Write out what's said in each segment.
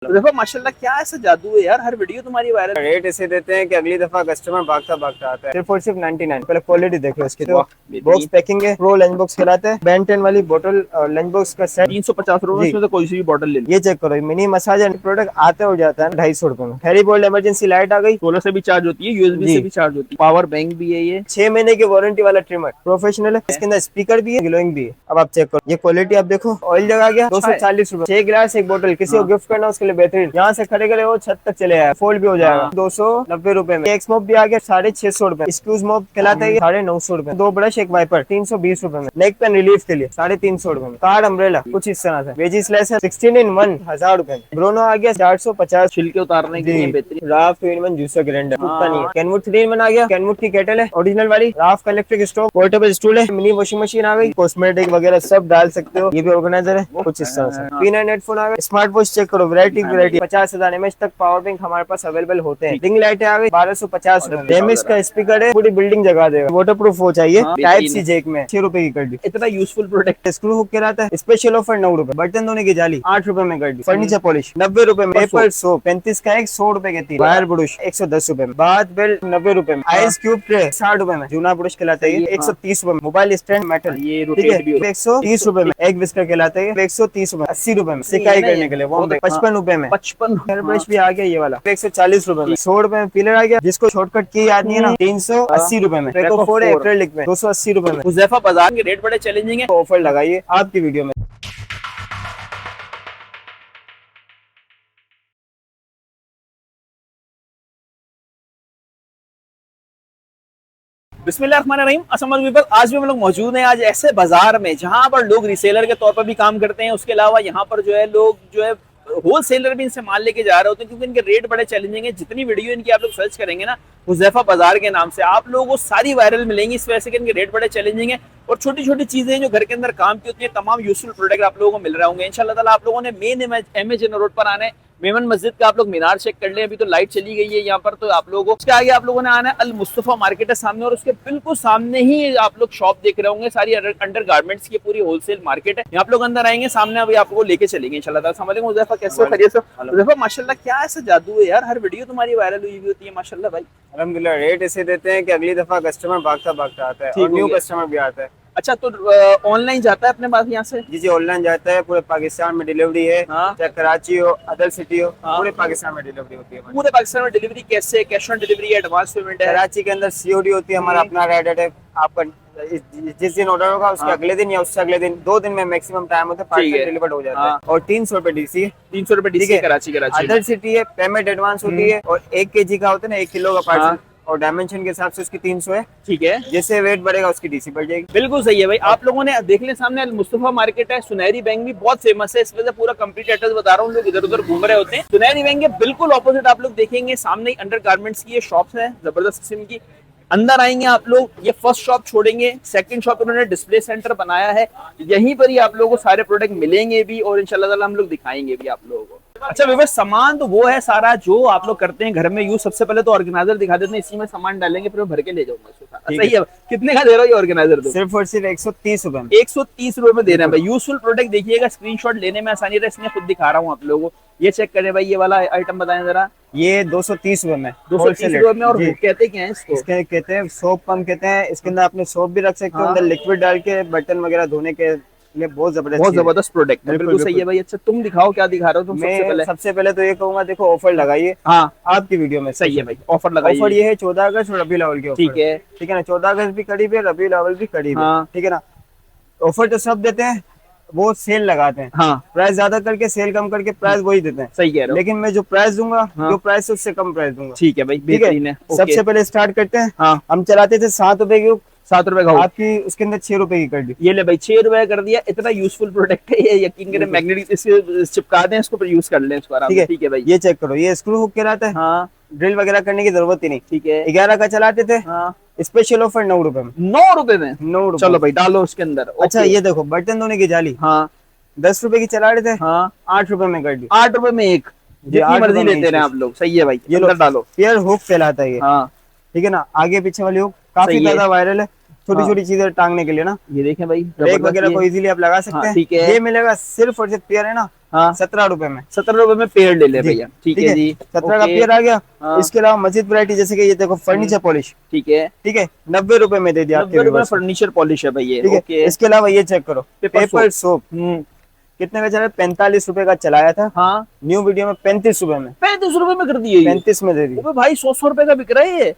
तो देखो माशाल्लाह क्या ऐसा जादू है यार, हर वीडियो तुम्हारी वायरल। रेट ऐसे देते हैं कि अगली दफा कस्टमर भागता भागता आता है। सिर्फ और सिर्फ 99। पहले क्वालिटी देखो इसकी। तो वाह बॉक्स बेहतरीन। पैकिंग है, प्रो लंच बॉक्स खिलाते हैं। बेन 10 वाली बोतल लंच बॉक्स का सेट 350 रुपए जी। में तो कोई सी भी बॉटल ले लो। ये चेक करो, मिनी मसाजर प्रोडक्ट आते हो जाता है 250 रुपए में। हैरी बोल्ड इमरजेंसी लाइट आ गई 16 से भी चार्ज होती है, यूएसबी जी। से भी चार्ज होती है, पावर बैंक भी है ये। 6 महीने की वारंटी वाला ट्रिमर प्रोफेशनल है। इसके अंदर स्पीकर भी है, ग्लोइंग भी है। अब आप चेक करो, ये क्वालिटी आप देखो। ऑयल जगह गया अच्छा है। 240 रुपए। 6 गिलास एक बोतल, किसी को हाँ गिफ्ट करना उसके लिए बेहतरीन। यहाँ से खड़े करे वो छत तक चले जाए, फोल्ड भी हो जाएगा। हाँ 290 रुपए में। एक स्मोक भी आ गया 650 रुपए। स्क्यूज मोप कहलाता है 950 रुपए। 2 ब्रश एक वाइपर 320 रुपए में। नेक पेन रिलीफ के लिए 350 रुपए में। कार्ड अम्ब्रेला कुछ इस तरह से। वेजिस लेस 16 in 1 1000 रुपए में। ब्रोनो आ गया 450 छिलके उतारने के जी। लिए बेहतरीन। राफ 2 in 1 जूसर ग्राइंडर टूटता नहीं है। हाँ कैनवुड 3 in 1 आ गया। कैनवुड की केटल है ओरिजिनल वाली। राफ का इलेक्ट्रिक स्टोव, पोर्टेबल स्टूल है। मिनी वॉशिंग मशीन आ गई। कॉस्मेटिक वगैरह सब डाल सकते हो। ये भी ऑर्गेनाइजर है कुछ इस तरह से। P9 हेडफोन आ गए। स्मार्ट वॉच चेक करो, वैरायटी 50,000 mAh तक पावर बैंक हमारे पास अवेलेबल होते हैं। रिंग लाइट आ गई 1250 रुपए। एमएस का स्पीकर है, पूरी बिल्डिंग जगा देगा। वाटर प्रूफ हो चाहिए। हाँ, टाइप बेहतरीन सी है। जेक में 6 रुपए की कर दी। इतना यूजफुल प्रोडक्ट। स्क्रू हुक कहलाता है। स्पेशल ऑफर 9 रुपए। बर्तन धोने की जाली 8 रुपए में कर दी। फर्नीचर पॉलिश 90 रुपए में। पेपर सोप 35 का एक 100 रुपए के 3। वायर ब्रश 110 रुपए में। बाथ बेल्ट 90 रुपए में। आइस क्यूब ट्रे 60 रुपए में। जूना ब्रश कहलाता है 130 रुपए में। मोबाइल स्टैंड मेटल ये ठीक है रोटेट भी होता 130 रुपए में। एक विस्कर कहलाता है 130 रुपए। 80 रुपए में। सिकाई करने के लिए वो 55 रुपए में। 55। हेयर ब्रश भी आ गया ये वाला 140 रुपए में। 100 रुपए में पिलर आ गया। जिसको शॉर्टकट की याद नहीं है ना 380 रुपए में। Rack of four four। Acrylic में 280 रुपए में। हुज़ैफा बाजार के रेट बड़े चैलेंजिंग है। ऑफर लगाइए आपकी वीडियो में। बिस्मिल्लाहिर्रहमानिर्रहीम। अस्सलाम वालेकुम व्यूअर्स, आज भी हम लोग मौजूद हैं आज ऐसे बाजार में जहां पर लोग रिसेलर के तौर पर भी काम करते हैं। उसके अलावा यहाँ पर जो है लोग जो है होल सेलर भी इनसे माल लेके जा रहे होते हैं, क्योंकि इनके रेट बड़े चैलेंजिंग है। जितनी वीडियो इनकी आप लोग सर्च करेंगे ना हुज़ैफा बाजार के नाम से, आप लोगों को सारी वायरल मिलेंगी, इस वजह से कि इनके रेट बड़े चैलेंजिंग है। और छोटी छोटी चीजें जो घर के अंदर काम की होती है, तमाम यूजफुल प्रोडक्ट आप लोगों को मिल रहे होंगे इंशाल्लाह ताला। आप लोगों ने मेन एमएजन रोड पर आना है। मेमन मस्जिद का आप लोग मीनार चेक कर लें, अभी तो लाइट चली गई है यहाँ पर, तो आप लोगों को उसके आगे आप लोगों ने आना है। अल मुस्तफा मार्केट है सामने, और उसके बिल्कुल सामने ही आप लोग शॉप देख रहे होंगे, सारी अंडर गारमेंट्स की पूरी होलसेल मार्केट है। यहाँ आप लोग अंदर आएंगे, सामने अभी आपको लेके चलेंगे इंशाल्लाह ताला। अस्सलाम वालेकुम हुज़ैफा, कैसे हो? खैरियत से? हुज़ैफा माशाल्लाह क्या ऐसा जादू है यार, हर वीडियो तुम्हारी वायरल हुई होती है माशाल्लाह भाई। अलहमदुलिल्लाह रेट ऐसे देते हैं कि अगली दफा कस्टमर भागता भागता आता है ठीक और हो न्यू गया। कस्टमर भी आता है। अच्छा, तो ऑनलाइन जाता है अपने पास यहाँ से? जी जी ऑनलाइन जाता है, पूरे पाकिस्तान में डिलीवरी है। हाँ। चाहे कराची हो, अदर सिटी हो, हाँ। पूरे पाकिस्तान में डिलीवरी होती है। पूरे पाकिस्तान में डिलीवरी कैसे? कैश ऑन डिलीवरी है, एडवांस पेमेंट है? कराची के अंदर सीओडी होती है, हमारा अपना रेट है। आपका जिस दिन ऑर्डर होगा उसके हाँ। अगले दिन या उससे अगले दिन 2 दिन में मैक्सिमम टाइम होता है, ठीक पार्सल है। डिलीवर्ड हो जाता हाँ। है। और 300 रुपए डीसी है। 300 रुपए ठीक डीसी है। कराची कराची में। अदर सिटी है, पेमेंट एडवांस होती है। और 1 kg का होता है ना, 1 किलो का पार्सल, हाँ। और डायमेंशन के हिसाब से उसकी 300 है। ठीक है, जैसे वेट बढ़ेगा उसकी डीसी बढ़ जाएगी। बिल्कुल सही है भाई। आप लोगों ने देख लें सामने अल मुस्तफा मार्केट है, सुनहरी बैंक भी बहुत फेमस है, इस वजह से पूरा कंप्लीट एड्रेस बता रहा हूँ, लोग इधर उधर घूम रहे होते हैं। सुनहरी बैंक के बिल्कुल ऑपोजिट आप लोग देखेंगे सामने अंडर गारमेंट्स की ये शॉप्स है, जबरदस्त किस्म की। अंदर आएंगे आप लोग, ये फर्स्ट शॉप छोड़ेंगे, सेकंड शॉप उन्होंने डिस्प्ले सेंटर बनाया है, यहीं पर ही आप लोगों को सारे प्रोडक्ट मिलेंगे भी, और इंशाल्लाह ताला हम लोग दिखाएंगे भी आप लोगों को। अच्छा व्यूअर्स, सामान तो वो है सारा जो आप लोग करते हैं घर में यूज। सबसे पहले तो ऑर्गेनाइजर दिखा देते हैं, इसी में सामान डालेंगे, फिर मैं भर के ले जाऊंगा इसको सारा। सही है। कितने का दे रहा हो ये ऑर्गेनाइजर? तो सिर्फ और सिर्फ 130 रुपए में। 130 रुपए में दे रहे हैं भाई। यूजफुल प्रोडक्ट देखिएगा, स्क्रीनशॉट लेने में आसानी रहे, इसलिए खुद दिखा रहा हूँ आप लोगों को। ये चेक करें भाई, ये वाला आइटम बताएं जरा। ये 230 रुपए में। 230 रुपए में। और जी। कहते क्या है इसको? इसके कहते हैं सोप पंप कहते हैं। इसके अंदर आपने सोप भी रख सकते हो, हाँ। अंदर लिक्विड डाल के बर्तन वगैरह धोने के लिए बहुत जबरदस्त चीज़ है। जबरदस्त प्रोडक्ट है, बिल्कुल सही है भाई। अच्छा तुम दिखाओ क्या दिखा रहे हो तुम सबसे पहले? मैं सबसे पहले तो ये कहूंगा, देखो ऑफर लगाइए हाँ आपकी वीडियो में। सही है भाई, ऑफर लगाइए। ऑफर ये है 14 अगस्त और रबीउल अव्वल के ऑफर। ठीक है। ठीक है ना, 14 अगस्त भी करीब है, रबीउल अव्वल भी करीब है। हाँ। ठीक है ना, ऑफर तो सब देते हैं, वो सेल लगाते हैं। हाँ प्राइस ज्यादा करके सेल कम करके प्राइस वही देते हैं। सही कह रहे हो। लेकिन मैं जो प्राइस दूंगा, हाँ। जो प्राइस है उससे कम प्राइस दूंगा। ठीक है भाई, ठीक बेहतरीन है। है। सबसे पहले स्टार्ट करते हैं। हाँ। हम चलाते थे 7 रुपए की, 7 रुपए का हो। आपकी उसके अंदर 6 रुपए की कर दी। ये ले भाई, 6 रुपए कर दिया। इतना यूजफुल प्रोडक्ट है ये, यकीन करें। मैग्नेटिक इससे चिपका दें इसको, फिर यूज कर लें इसको आराम से। ठीक है भाई। ये चेक करो, ये स्क्रू हुक कहलाता है। हाँ ड्रिल वगैरह करने की जरूरत ही नहीं। ठीक है। 11 का चलाते थे, हाँ स्पेशल ऑफर 9 रुपए में। 9 रुपए में? 9 रुपए। चलो भाई डालो उसके अंदर। अच्छा ये देखो, बर्तन धोने की जाली हाँ 10 रुपए की चला रहे थे, हाँ 8 रुपए में कर दी। 8 रुपए में एक, जितनी 8 मर्जी रुपए में लेते एक रहे आप लोग। सही है भाई, ये अंदर डालो। पेयर हुक कहलाता है ये। हाँ ठीक है ना, आगे पीछे वाली हुक काफी सही है। ज्यादा वायरल है। छोटी छोटी चीजें टांगने के लिए ना, ये देखें भाई, रेक वगैरह को इजीली आप लगा सकते हाँ, हैं। ठीक है। ये मिलेगा सिर्फ और सिर्फ पेयर है ना हाँ 17 रुपए में। 17 रुपए में पेड़ ले ले भैया, ठीक है जी। 17 का ओके, पेयर आ गया। हाँ। इसके अलावा मजीद वैरायटी जैसे कि ये देखो फर्नीचर पॉलिश, ठीक है। ठीक है 90 रुपए में दे दिया आपके 90 रुपए में व्यूअर्स को, फर्नीचर पॉलिश है भाई ये, ठीक है। ओके। इसके अलावा ये चेक करो, पेपर पेपर सोप हम्म, कितने का चला है? 45 रुपए का चलाया था, हाँ न्यू वीडियो में 35 रुपए में, 35 रुपए में कर दिए ये। 35 में दे दी। अबे भाई 100 रुपए का बिक रहा है ये।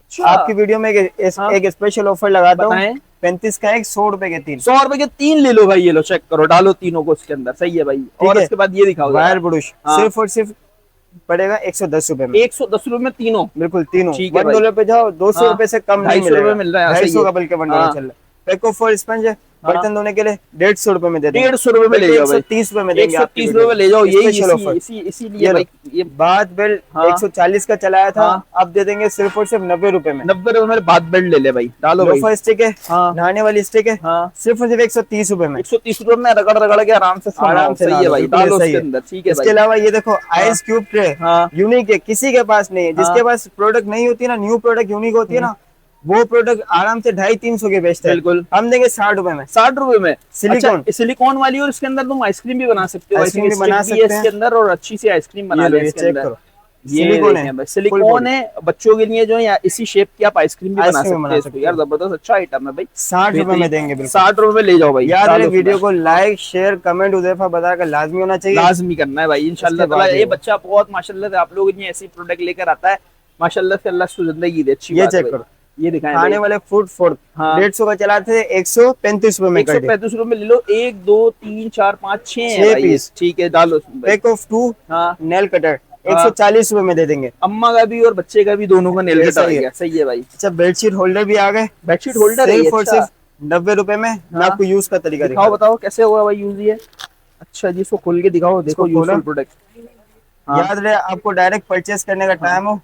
अच्छा, आपकी वीडियो में हाँ। एक स्पेशल ऑफर लगाता हूँ, बताएं। 35 का एक 100 रुपए के 3। 100 रुपए के 3 ले लो भाई, ये लो चेक करो, डालो तीनों को इसके अंदर, सही है भाई। और है। इसके बाद ये दिखाओ वायर ब्रुश हाँ। सिर्फ और सिर्फ पड़ेगा 110 रुपए में, 110 रुपए में तीनों, बिल्कुल तीनों। ठीक है भाई। $1 पे जाओ 200 हाँ। रुपए से कम नहीं 250 मिलेगा, रुपए मिल रहा है, 250 सही का है। बल्कि $1 हाँ। चल रहा है। पैको फॉर स्पंज है बर्तन धोने के लिए 150 रुपए में दे देंगे, 150 रुपए में ले जाओ भाई, 130 रुपए में देंगे, 130 रुपए में ले जाओ, यही स्पेशल ऑफर। इसीलिए ये भाई ये बाथ बेल्ट हाँ। 140 का चलाया था, हाँ। अब दे देंगे सिर्फ और सिर्फ 90 रुपए में। 90 रुपए में बात बेल्ट ले ले भाई, डालो भाई। लोफर स्टिक है, हाँ। नहाने वाली स्टिक है, हाँ सिर्फ और सिर्फ 130 रुपए में, 130 रुपए में रगड़ रगड़ के आराम से आराम से सही है भाई, बिल्कुल डालो सही उसके है। अंदर, ठीक है इसके भाई। अलावा ये देखो आइस क्यूब ट्रे, हाँ। यूनिक है, किसी के पास नहीं है। जिसके पास प्रोडक्ट नहीं होती है ना, न्यू प्रोडक्ट यूनिक होती है ना, वो प्रोडक्ट आराम से 250-300 के बेचते हैं, बिल्कुल। हम देंगे 60 रुपए में। 60 रुपए में सिलिकॉन। अच्छा, सिलिकॉन वाली, और इसके अंदर तुम आइसक्रीम भी बना सकते हो, आइसक्रीम भी stick बना है सकते हैं। इसके अंदर, और अच्छी सी आइसक्रीम बना ये ले लो, ये इसके चेक अंदर। करो, ये सिलिकॉन देखें है, भाई, full सिलिकॉन body। है, बच्चों के लिए जो है, या इसी शेप की आप आइसक्रीम भी बना आइसक्रीम सकते बना हैं सकते इसको, यार जबरदस्त अच्छा आइटम है भाई। 60 रुपए में देंगे बिल्कुल। 60 रुपए में ले जाओ भाई, याद डालो रहे उसमें। वीडियो को लाइक शेयर कमेंट उज़ैफा बता कर लाजमी होना चाहिए, लाजमी करना है भाई इंशाल्लाह इसके बाद ताला। ये ये बच्चा बहुत माशाल्लाह से आप लोगों के लिए ऐसी प्रोडक्ट लेकर आता है, माशाल्लाह से अल्लाह उसको जिंदगी दे, अच्छी ये बात है चेक भाई। करो। ये दिखाएं खाने भाई, वाले फूड फोर्क हाँ। 150 का चलाते थे, 135 रुपए में कर दिया। 135 रुपए में ले लो, 1 2 3 4 5 6 है 6 भाई, पीस। ठीक है, डालो उसमें भाई। पैक ऑफ 2 हाँ नेल कटर 140 रुपए में दे देंगे। अम्मा का भी और बच्चे का भी, दोनों का नेल कटर ऐसा आ ही है। गया, सही है भाई। अच्छा बेडशीट होल्डर भी आ गए, बेडशीट होल्डर है ये, सिर्फ और अच्छा। सिर्फ 90 रुपए में। मैं आपको यूज का तरीका दिखाओ, दिखाऊं। बताओ कैसे होगा भाई यूज ये। अच्छा जी, इसको खोल के दिखाओ, देखो इसको खोला। Useful product. हाँ। याद रहे आपको डायरेक्ट परचेस करने का टाइम हो,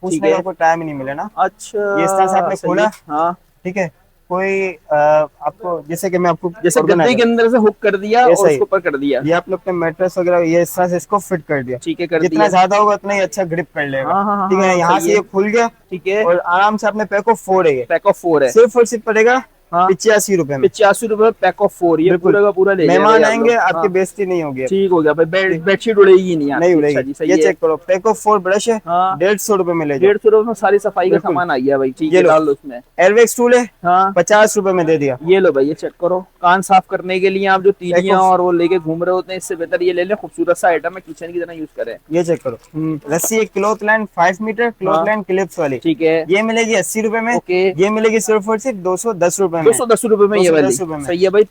पूछने है। का कोई टाइम ही नहीं मिले ना। अच्छा, ये इस तरह से आपने सही खोला, है। हाँ, ठीक है। कोई आपको जैसे कि मैं आपको जैसे गद्दे के अंदर से हुक कर दिया और ऐसा ही। उसको ऊपर कर दिया, ये आप लोग के मैट्रेस वगैरह ये इस तरह से इसको फिट कर दिया, ठीक है, कर जितना दिया, ज्यादा होगा उतना ही अच्छा ग्रिप कर लेगा। हाँ, हाँ, ठीक हाँ, है, यहाँ सही से है। ये खुल गया ठीक है, और आराम से अपने पैक ऑफ 4 है ये। पैक ऑफ 4 है, सिर्फ और सिर्फ पड़ेगा हाँ। 85 रुपए में। 85 रुपए पैक ऑफ 4, ये बिल्कुल। पूरा का पूरा ले जाए मेहमान भाई आप आएंगे, लोग। आपकी हाँ, बेइज्जती नहीं होगी। ठीक हो गया भाई, बेडशीट उड़ेगी नहीं नहीं आपकी। अच्छा उड़ेगी। जी, सही ये है। चेक करो, पैक ऑफ 4 ब्रश है, हाँ। 150 रुपए में ले जाओ। 150 रुपए में सारी सफाई का बिल्कुल। सामान आ गया भाई, ठीक ये है, लो। डाल लो उसमें। एयरवेक्स टूल है, हाँ 50 रुपए में दे दिया। ये लो भाई, ये चेक करो, कान साफ करने के लिए आप जो तीलियां देखो। और वो लेके घूम रहे होते हैं, इससे बेहतर ये ले लें, खूबसूरत सा आइटम है, किचन की तरह यूज करें। ये चेक करो, रस्सी एक क्लॉथ लाइन 5 मीटर हाँ। क्लॉथ लाइन क्लिप्स वाली, ठीक है, ये मिलेगी 80 रुपए में। ओके। ये मिलेगी सिर्फ और सिर्फ 210 रुपए में। 210 रुपए में ये वाली, 210 रुपए में। सही है भाई।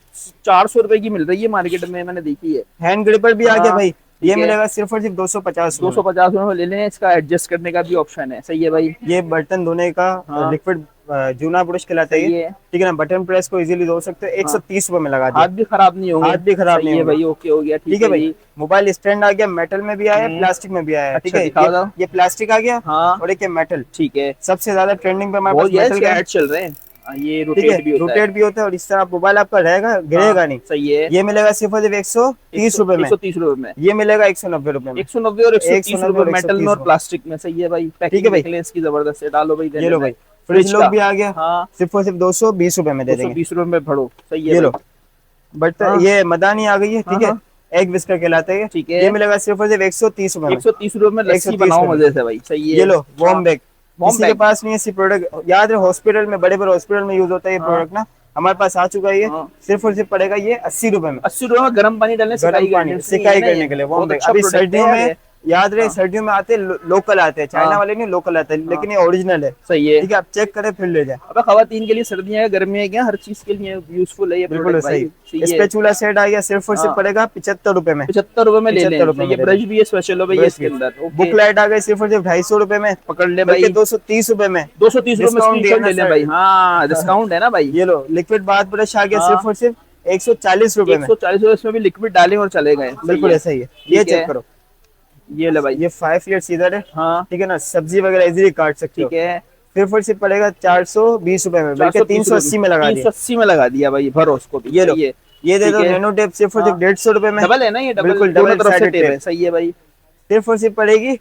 400 रुपए की मिल रही है मार्केट में, मैंने देखी है। हैंड ग्रिपर भी आ गया हाँ, भाई, ये ठीक है। मिलेगा सिर्फ और सिर्फ 250 रुपए में। 250 रुपए में ले लें, इसका एडजस्ट करने का भी ऑप्शन है, सही है भाई। ये बर्तन धोने का हाँ। लिक्विड जूना ब्रश कहलाता है सही ये, है। ठीक है ना। बटन प्रेस को इजीली धो सकते हो, 130 रुपए में लगा हाथ दिया। भी खराब नहीं होंगे, हाथ भी खराब सही नहीं है होंगे। भाई, ओके हो गया, ठीक है भाई। जी। मोबाइल स्टैंड आ गया, मेटल में भी आया, प्लास्टिक में भी आया, ठीक अच्छा, है। दिखा दो। ये प्लास्टिक आ गया हाँ, और एक ये मेटल। ठीक है, सबसे ज्यादा ट्रेंडिंग पे हमारे बहुत पास मेटल का है, ऐड चल रहे हैं। हाँ, ये ठीक रोटेट भी है। होता है। रोटेट भी होता है और इस तरह मोबाइल आपका रहेगा, गिरेगा हाँ, नहीं। सही है। ये मिलेगा सिर्फ और सिर्फ 130 रुपए में। 130 रुपए में, ये मिलेगा 190 रुपए में। 190 और 130 190 रुपए और मेटल में और 130 प्लास्टिक में, सही है भाई। पैकिंग है भाई। देख लें इसकी, जबरदस्त है, डालो भाई। ये लो भाई, फ्रिज लॉक भी आ गया, हाँ, सिर्फ और सिर्फ 220 रुपए में दे देंगे। 220 रुपए में भरो, सही है ये लो, भाई। बट हाँ। ये मदानी आ गई है, ठीक है। हाँ, एग विस्कर कहलाता है ये। ठीक है। ये मिलेगा सिर्फ और सिर्फ 130 रुपए में। 130 रुपए में लस्सी 130 बनाओ रुपए में। मजे से भाई, सही है। ये लो वॉर्म बैग, warm किसी के bag। पास नहीं है ऐसी प्रोडक्ट। याद रहे हॉस्पिटल में, बड़े बड़े हॉस्पिटल में यूज होता है ये हाँ। प्रोडक्ट ना, हमारे पास आ चुका है ये। हाँ। सिर्फ और सिर्फ पड़ेगा ये 80 रुपए में। 80 रुपए में गर्म पानी डालने, गर्म पानी सिकाई करने के लिए warm bag। अभी सर्दियों में याद रहे, सर्दियों में आते हैं लोकल आते हैं, चाइना हाँ। वाले नहीं, लोकल आते हैं, लेकिन ये ओरिजिनल है, सही है। ठीक है। आप चेक करें फिर ले जाए। अब खवातीन के लिए सर्दियां है, गर्मियां है, क्या हर चीज के लिए यूजफुल है ये बिल्कुल प्रोडक्ट भाई, सही। इस पे चूल्हा सेट आ गया, सिर्फ और सिर्फ हाँ। पड़ेगा 75 रुपए में। 75 रुपए में ले 75 लें, रुपए सही में है। ले ब्रश भी है स्पेशल हो भाई ब्रश इसके भी। अंदर, ओके। बुक लाइट आ गई सिर्फ और सिर्फ 250 रुपए में, पकड़ ले बल्कि भाई, 230 रुपए में। 230 रुपए में डिस्काउंट स्क्रीनशॉट दिया ले ना लें भाई। सर। हाँ, डिस्काउंट है ना भाई। ये लो लिक्विड बाथ ब्रश आ गया, हाँ। सिर्फ और सिर्फ 140 रुपए में। 140 रुपए इसमें भी लिक्विड डाले और चले गए, बिल्कुल ऐसा ही है। ये ठीक है। चेक करो, ये ले भाई। ये 5 ईयर सीजर है, हाँ, ठीक है ना। सब्जी वगैरह इजीली काट सकते हो। ठीक है। सिर्फ और सिर्फ पड़ेगा 420 रुपए में, बल्कि 380 में लगा दिया। 380 में लगा दिया भाई, भरो उसको भी। ये लो, सही है। ये दे दो ठीक है। नैनो टेप, सिर्फ और सिर्फ हाँ। 150 रुपए में। डबल है ना ये, डबल बिल्कुल, दोनों डबल तरफ से साइडेड टेप है, टेप। सही है भाई। सिर्फ और सिर्फ पड़ेगी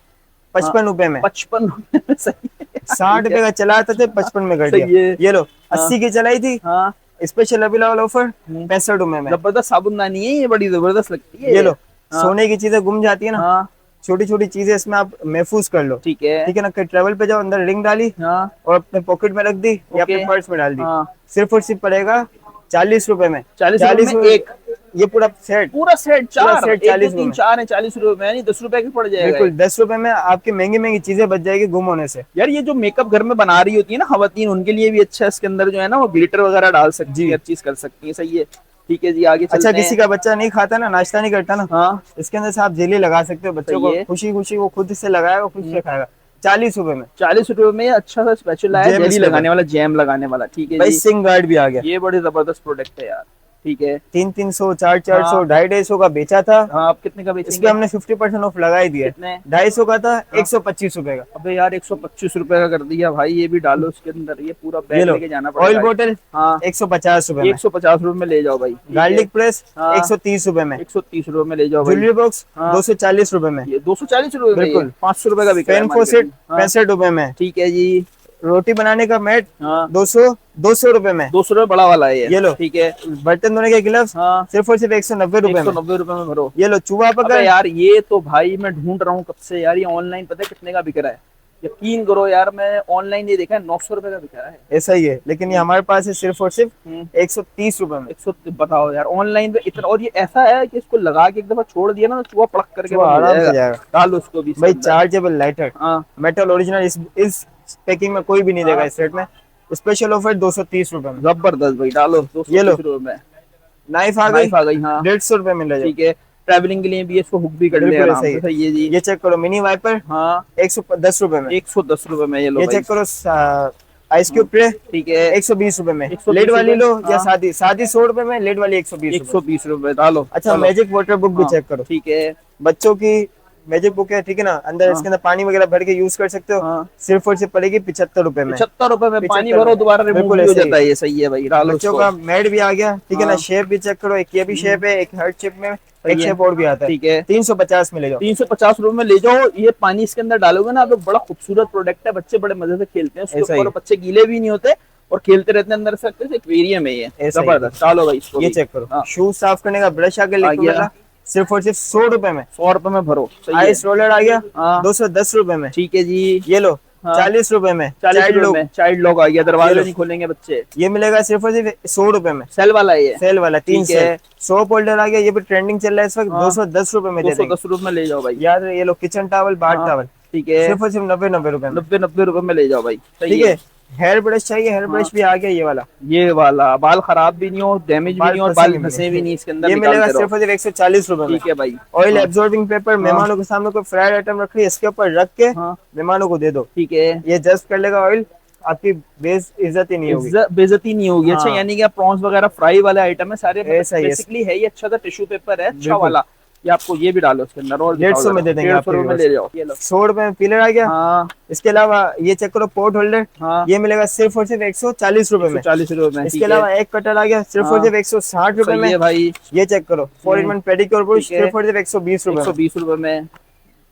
55 रुपए में। 55 रुपए में, सही है। 60 रुपए का चलाते थे, 55 में कर दिया। सही है। ये लो, हाँ। 80 की चलाई थी, हाँ स्पेशल अभी लेवल ऑफर 65 रुपए में। जबरदस्त साबुनदानी है ये, बड़ी जबरदस्त लगती है ये लो, हाँ। सोने की चीजें गुम जाती है ना, हाँ छोटी छोटी चीजें इसमें आप महफूज कर लो। ठीक है। ठीक है ना, कहीं ट्रेवल पे जाओ, अंदर रिंग डाली हाँ और अपने पॉकेट में रख दी या ओके। अपने पर्स में डाल दी, हाँ सिर्फ और सिर्फ पड़ेगा 40 रुपए में। 40 रुपए में एक, ये पूरा सेट, पूरा सेट चार, सेट एक 40 दो तीन में। चार है 40 रुपए में, यानी 10 रुपए की पड़ जाएगा बिल्कुल ये। 10 रुपए में आपकी महंगी महंगी चीजें बच जाएगी गुम होने से। यार ये जो मेकअप घर में बना रही होती है ना खवातीन, उनके लिए भी अच्छा है, इसके अंदर जो है ना वो ग्लिटर वगैरह डाल सकती जी। है, हर चीज कर सकती है। सही है, ठीक है जी, आगे अच्छा, चलते किसी हैं। का बच्चा नहीं खाता ना, नाश्ता नहीं करता ना, हाँ इसके अंदर से आप जेली लगा सकते हो बच्चों सही को, है। खुशी खुशी वो खुद से लगाएगा, खुद से खाएगा। 40 रुपए में 40 रुपए में ये अच्छा सा स्पेशल आया, जैम जेली स्क्रबर। लगाने वाला, जैम लगाने वाला। ठीक है भाई जी, सिंग गार्ड भी आ गया, ये बड़ी जबरदस्त प्रोडक्ट है यार। ठीक है 300 400 हाँ। 250 का बेचा था, हाँ आप कितने का इस बेचेंगे? पे हमने 50% ऑफ लगा ही दिया है। कितने? 250 का था, 125 रुपए का। अबे यार 125 रुपए का कर दिया भाई, ये भी डालो उसके अंदर, ये पूरा ये बैग लो, लेके जाना ऑयल पड़ेगा। बोतल हाँ 150 रुपए में। 150 रुपए में ले जाओ भाई। ठीक है। गार्लिक प्रेस हाँ। 130 रुपए में। 130 रुपए में ले जाओ भाई। ज्वेलरी बॉक्स हाँ। 240 रुपए में। ये 240 रुपए में, बिल्कुल। ये 500 रुपए का बिक रहा है पेन मार्केट फोसेट में। हाँ, 65 रुपए में। ठीक है जी। रोटी बनाने का मैट हाँ 200 रुपए में। 200 रुपए बड़ा वाला है ये लो। ठीक है। बर्तन धोने के गिलव्स हाँ सिर्फ और सिर्फ 190 रुपए में। 190 रुपए में भरो। ये लो, चूहा अबे पकड़ यार ये तो भाई मैं ढूंढ रहा हूँ कब से यार, ये ऑनलाइन पता है कितने का बिक रहा है? यकीन करो यार, मैं ऑनलाइन ये देखा है 900 रुपए का बिक रहा है। ऐसा ही है, लेकिन ये हमारे पास है सिर्फ और सिर्फ हम्म। 130 रुपए में। 100 बताओ यार, ऑनलाइन पे इतना, और ये ऐसा है कि इसको लगा के एक दफा छोड़ दिया ना तो चूहा पड़क करके चूहा बंद हो आराम से जाएगा। जाएगा। डालो उसको भी भाई इसके अंदर। चार्जेबल लाइटर हाँ मेटल ओरिजिनल, इस पैकिंग में कोई भी नहीं देगा। हाँ। इस सेट में स्पेशल ऑफर 230 रुपए में। जबरदस्त भाई, डालो ये लो। 230 रुपए में। नाइफ आ गई, नाइफ आ गई हाँ 150 रुपए में ले जाओ। ठीक है। ट्रैवलिंग के लिए भी इसको हुक भी कर ले बिल्कुल आराम सही से। है। सही है जी। ये चेक करो, मिनी वाइपर हाँ 110 रुपए में। 110 रुपए में ये लो ये भाई। चेक करो, आइस क्यूब ट्रे ठीक है 120 रुपए में। 120 लेड वाली लो रुपए, या हाँ। सादी 100 रुपए में, लेड वाली 120 रुपए। 120 रुपए डालो। अच्छा, चलो। मैजिक वाटर बुक भी हाँ, चेक करो, ठीक है। बच्चों की मैजिक बुक है, ठीक है ना, अंदर हाँ। इसके अंदर पानी वगैरह भर के यूज कर सकते हो। हाँ सिर्फ और सिर्फ पड़ेगी 75 रुपए में। 75 रुपए में पानी 75 भरो, दोबारा रिमूव बिल्कुल भी हो ऐसे ही। जाता है ये। सही है भाई, डालो बच्चों उसको। का मैट भी आ गया, ठीक है ना। हाँ। शेप भी चेक करो, एक ये भी शेप है, एक हार्ट शेप में, एक है। शेप और भी आता है। ठीक है 350 में ले जाओ। 350 रुपए में ले जाओ। ये पानी इसके अंदर डालोगे ना तो बड़ा खूबसूरत प्रोडक्ट है, बच्चे बड़े मजे से खेलते हैं उसके ऐसा ही। ऊपर, बच्चे गीले भी नहीं होते और खेलते रहते हैं अंदर से। एक्वेरियम है ये, ऐसा ही। जबरदस्त। डालो भाई इसको ये भी। चेक करो, हाँ, शूज साफ करने का ब्रश आ गया, आ लिक्विड गया। वाला, सिर्फ और सिर्फ 100 रुपए में। 100 रुपए में भरो। सही है। आइस रोलर आ गया हाँ 210 रुपए में। ठीक है जी। ये लो हाँ। 40 रुपए में। 40 चाइल्ड रुपए लोग में चाइल्ड लॉक आ गया, ये दरवाजे लो। नहीं खोलेंगे बच्चे। ये मिलेगा सिर्फ और सिर्फ 100 रुपए में। सेल वाला है ये। सेल वाला 3 ठीक है। सेल। सोप होल्डर आ गया, ये भी ट्रेंडिंग चल रहा है इस वक्त, हाँ। 210 रुपए में दे देंगे। 210 रुपए में ले जाओ भाई। याद है, ये लो किचन टॉवल, बाथ हाँ, टॉवल, ठीक है। सिर्फ और सिर्फ 90 रुपए में। 90 रुपए में ले जाओ भाई। सही ठीक है। हेयर ब्रश चाहिए, हेयर हाँ। ब्रश भी आ गया ये वाला। ये वाला, बाल खराब भी नहीं हो, डैमेज भी नहीं हो, और बाल फंसे भी नहीं इसके अंदर, ये मिलेगा निकालते सिर्फ रहो। और सिर्फ 140 रुपए में। ठीक है भाई। ऑयल हाँ। एब्जॉर्बिंग पेपर, मेहमानों के सामने कोई फ्राइड आइटम रख रही है, इसके ऊपर रख के हाँ मेहमानों को दे दो, ठीक है। ये जस्ट कर लेगा ऑयल, आपकी इज्जत ही नहीं होगी। बेइज्जती नहीं होगी। अच्छा, हाँ। यानी कि प्रॉन्स वगैरह फ्राई वाले आइटम है सारे, ऐसा ही है। बेसिकली है ये अच्छा सा टिश्यू पेपर है, अच्छा बिल्कुल। वाला। ये आपको ये भी डालो इसके अंदर, और 150 में दे देंगे 150 आपके रुपए में viewers। ले जाओ। ये लो। 100 रुपए में पीलर आ गया। हाँ इसके अलावा ये चेक करो, पोर्ट होल्डर, हाँ ये मिलेगा सिर्फ और सिर्फ 140 रुपए में। 40 रुपए में। इसके ठीक है। अलावा एक कटर आ गया सिर्फ और हाँ। सिर्फ 160 रुपए सही में। है भाई। ये चेक करो, 4-in-1 पेडिक्योर ब्रश, ठीक है। सिर्फ और सिर्फ 120 रुपए में। 120 रुपए में।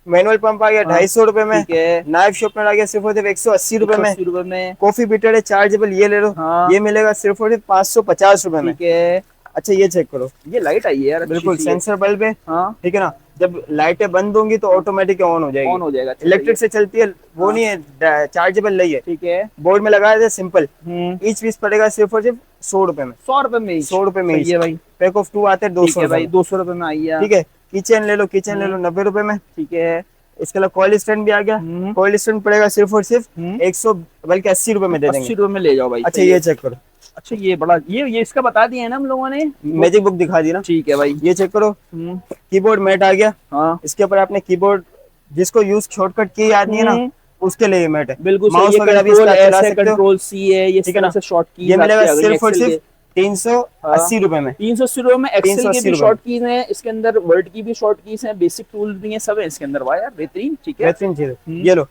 मैनुअल पंप आ गया हाँ। 250 रुपए में। ठीक है। नाइफ शॉर्पनर आ गया सिर्फ और सिर्फ 180 रुपए में। 180 रुपए में। कॉफी बीटर है चार्जेबल, ये ले लो, हाँ। ये मिलेगा सिर्फ और सिर्फ 550 रुपए में। ठीक है। अच्छा, ये चेक करो, ये लाइट आई है यार, अच्छी बिल्कुल सी है। सेंसर बल्ब है, हाँ ठीक है ना। जब लाइटें बंद होंगी तो ऑटोमेटिक ऑन हो ऑन जाएगी, हो जाएगा। अच्छा, इलेक्ट्रिक से चलती है, वो हाँ। नहीं है, चार्जेबल नहीं है। ठीक है। बोर्ड में लगाया था सिंपल। हम्म। ईच पीस पड़ेगा सिर्फ और सिर्फ 100 रुपए में। 100 रुपए में। 100 रुपए में सही है भाई। पैक ऑफ 2 आते हैं ठीक 200 है रुपए भाई, में। 200 रुपए में आई है। ठीक है। किचन ले लो, किचन ले लो 90 रुपए में। ठीक है। इसके अलावा कॉल स्टैंड भी आ गया, हम्म। कॉल स्टैंड पड़ेगा सिर्फ और सिर्फ हम्म। 100 बल्कि 80 रुपए में दे 80 देंगे। रुपए में ले जाओ भाई। अच्छा, सही है। ये चेक करो, अच्छा ये बड़ा, ये इसका बता दिया है ना हम लोगों ने। मैजिक बुक दिखा दी ना। ठीक है भाई। ये चेक करो, हम्म। कीबोर्ड मैट आ गया, हाँ इसके ऊपर आपने कीबोर्ड, जिसको यूज शॉर्टकट की याद नहीं है ना, उसके लिए ये मैट है। बिल्कुल सही माउस है। वगैरह भी कंट्रोल इसका चला एस है, सकते हो। कंट्रोल सी है, ये ठीक है ना? से शॉर्ट की ये मिलेगा सिर्फ और सिर्फ 380 रुपए में। 380 रुपए में। एक्सेल के 380 भी रुपए शॉर्ट कीज हैं इसके अंदर, वर्ड की भी शॉर्ट कीज हैं, बेसिक टूल भी हैं, सब है इसके अंदर। वाह यार बेहतरीन। ठीक है। बेहतरीन चीज है। ये लो,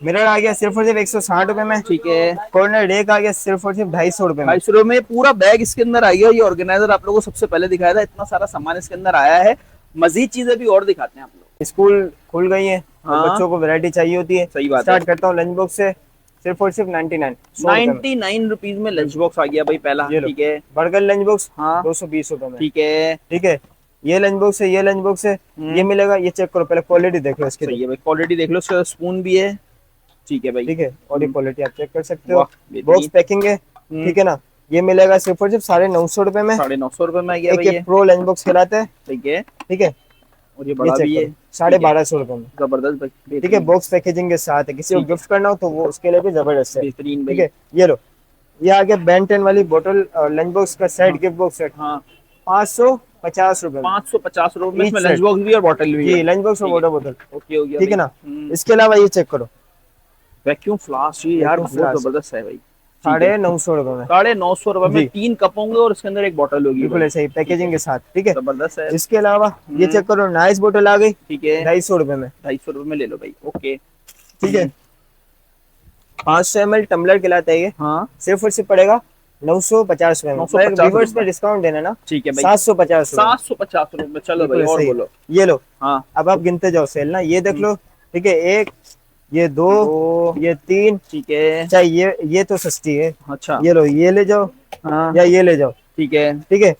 मिरर आ गया सिर्फ और सिर्फ 160 रुपए में। ठीक है। कॉर्नर डेक आ गया सिर्फ और सिर्फ 250 रुपए में। 250 रुपए में पूरा बैग इसके अंदर आ गया। ये ऑर्गेनाइजर आप लोगों को सबसे पहले दिखाया था, इतना सारा सामान इसके अंदर आया है। मजीद चीजें भी और दिखाते हैं आप लोग। स्कूल खुल गई है, हाँ। बच्चों को वैरायटी चाहिए होती है। सही बात है। स्टार्ट करता हूँ लंच बॉक्स से। सिर्फ और सिर्फ 99 99 रुपीज में लंच बॉक्स आ गया भाई पहला। ये लो ठीक है, बर्गर लंच बॉक्स हाँ 220 रुपए में। ठीक है, ठीक है, ये लंच बॉक्स है, ये लंच बॉक्स है, ये मिलेगा। ये चेक करो पहले, क्वालिटी देख लो इसकी। सही है भाई, क्वालिटी देख लो, उसका स्पून भी है। ठीक है भाई, ठीक है, और ये क्वालिटी आप चेक कर सकते हो। वाह, बेहतरीन। बॉक्स पैकिंग है, ठीक है ना। ये मिलेगा सिर्फ और सिर्फ 950 रुपए में। 950 रुपए में आ गया एक भाई ये ये। प्रो लंच बॉक्स कहलाता है। ठीक है, ठीक है, और ये ये बड़ा चेक भी है। करो 1250 रुपए में। जबरदस्त भाई, ठीक है, बेहतरीन, बॉक्स पैकेजिंग के साथ है, किसी को ठीक है। गिफ्ट करना हो तो वो उसके लिए भी जबरदस्त है। बेहतरीन ठीक भाई। है, ये लो, ये आ गया बेन 10 वाली बोतल लंच बॉक्स का सेट, गिफ्ट बॉक्स सेट, हाँ 550 रुपए में। 550 रुपए में, Each इसमें लंच set। बॉक्स भी और बॉटल भी जी, है। लंच बॉक्स और ठीक है, वाटर बोतल। ओके हो गया ठीक है भाई। ना। इसके अलावा ये चेक करो, वैक्यूम फ्लास्क, ये यार Vacuum बहुत flask। जबरदस्त है भाई। 950 रुपए में। 950 रुपए में जी। 3 कप होंगे और उसके अंदर एक बॉटल होगी बिल्कुल भाई। ऐसे ही पैकेजिंग के साथ। ठीक है, जबरदस्त है। इसके अलावा ये चेक करो, नाइस बोतल आ गई ठीक है, 250 रुपए में। 250 रुपए में ले लो भाई। ओके, ठीक है, 500 ml टम्बलर कहलाता है ये। हाँ सिर्फ और सिर्फ पड़ेगा 950 रुपए में। 950 व्यूवर्स पे रुपए। डिस्काउंट देना ना, ठीक है भाई, 750 रुपए। 750 रुपए में। चलो भाई, बिल्कुल और ऐसे ही। बोलो। ये लो, हाँ, अब आप गिनते जाओ सेल ना, ये देख लो। ठीक है, एक, ये दो, ये तीन, ठीक है, चाहे ये तो सस्ती है। अच्छा, ये लो, ये ले जाओ हाँ या ये ले जाओ। ठीक है, ठीक है,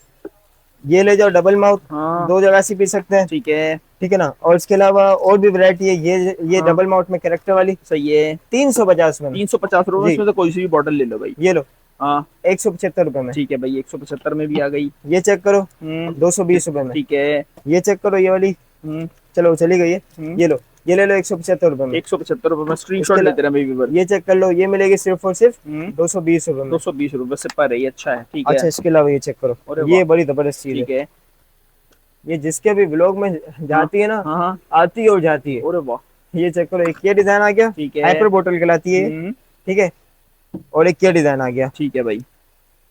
ये ले जाओ डबल माउथ, हाँ 2 जगह से पी सकते हैं। ठीक है, ठीक है ना। और इसके अलावा और भी वैरायटी है, ये हाँ। डबल माउथ में कैरेक्टर वाली सही है। 350 में। 350 रुपए में, जी। इसमें से कोई सी भी बॉटल ले लो भाई। ये लो हाँ 175 रुपए में। ठीक है भाई, 175 में भी आ गई। ये चेक करो हम्म 220 रुपए में। ठीक है। ये चेक करो, ये वाली, चलो चली गई है। हम्म। ये लो, ये ले लो 175 रुपए में। 175 रुपए में स्क्रीनशॉट इसके लेते रहे भाई व्यूअर। ये चेक कर लो, ये मिलेगी सिर्फ और सिर्फ हम्म 220 रुपए में। 220 रुपए से पर है ये, अच्छा है। ठीक है, अच्छा, इसके अलावा ये चेक करो, अरे ये वाह। बड़ी जबरदस्त चीज ठीक है। है, ये जिसके भी व्लॉग में जाती है ना, हाँ हाँ, आती है और जाती है। अरे वाह। ये चेक करो, एक ये डिजाइन आ गया, ठीक है, हाइपर बोतल कहलाती है। हम्म, ठीक है, और एक ये डिजाइन आ गया। ठीक है भाई,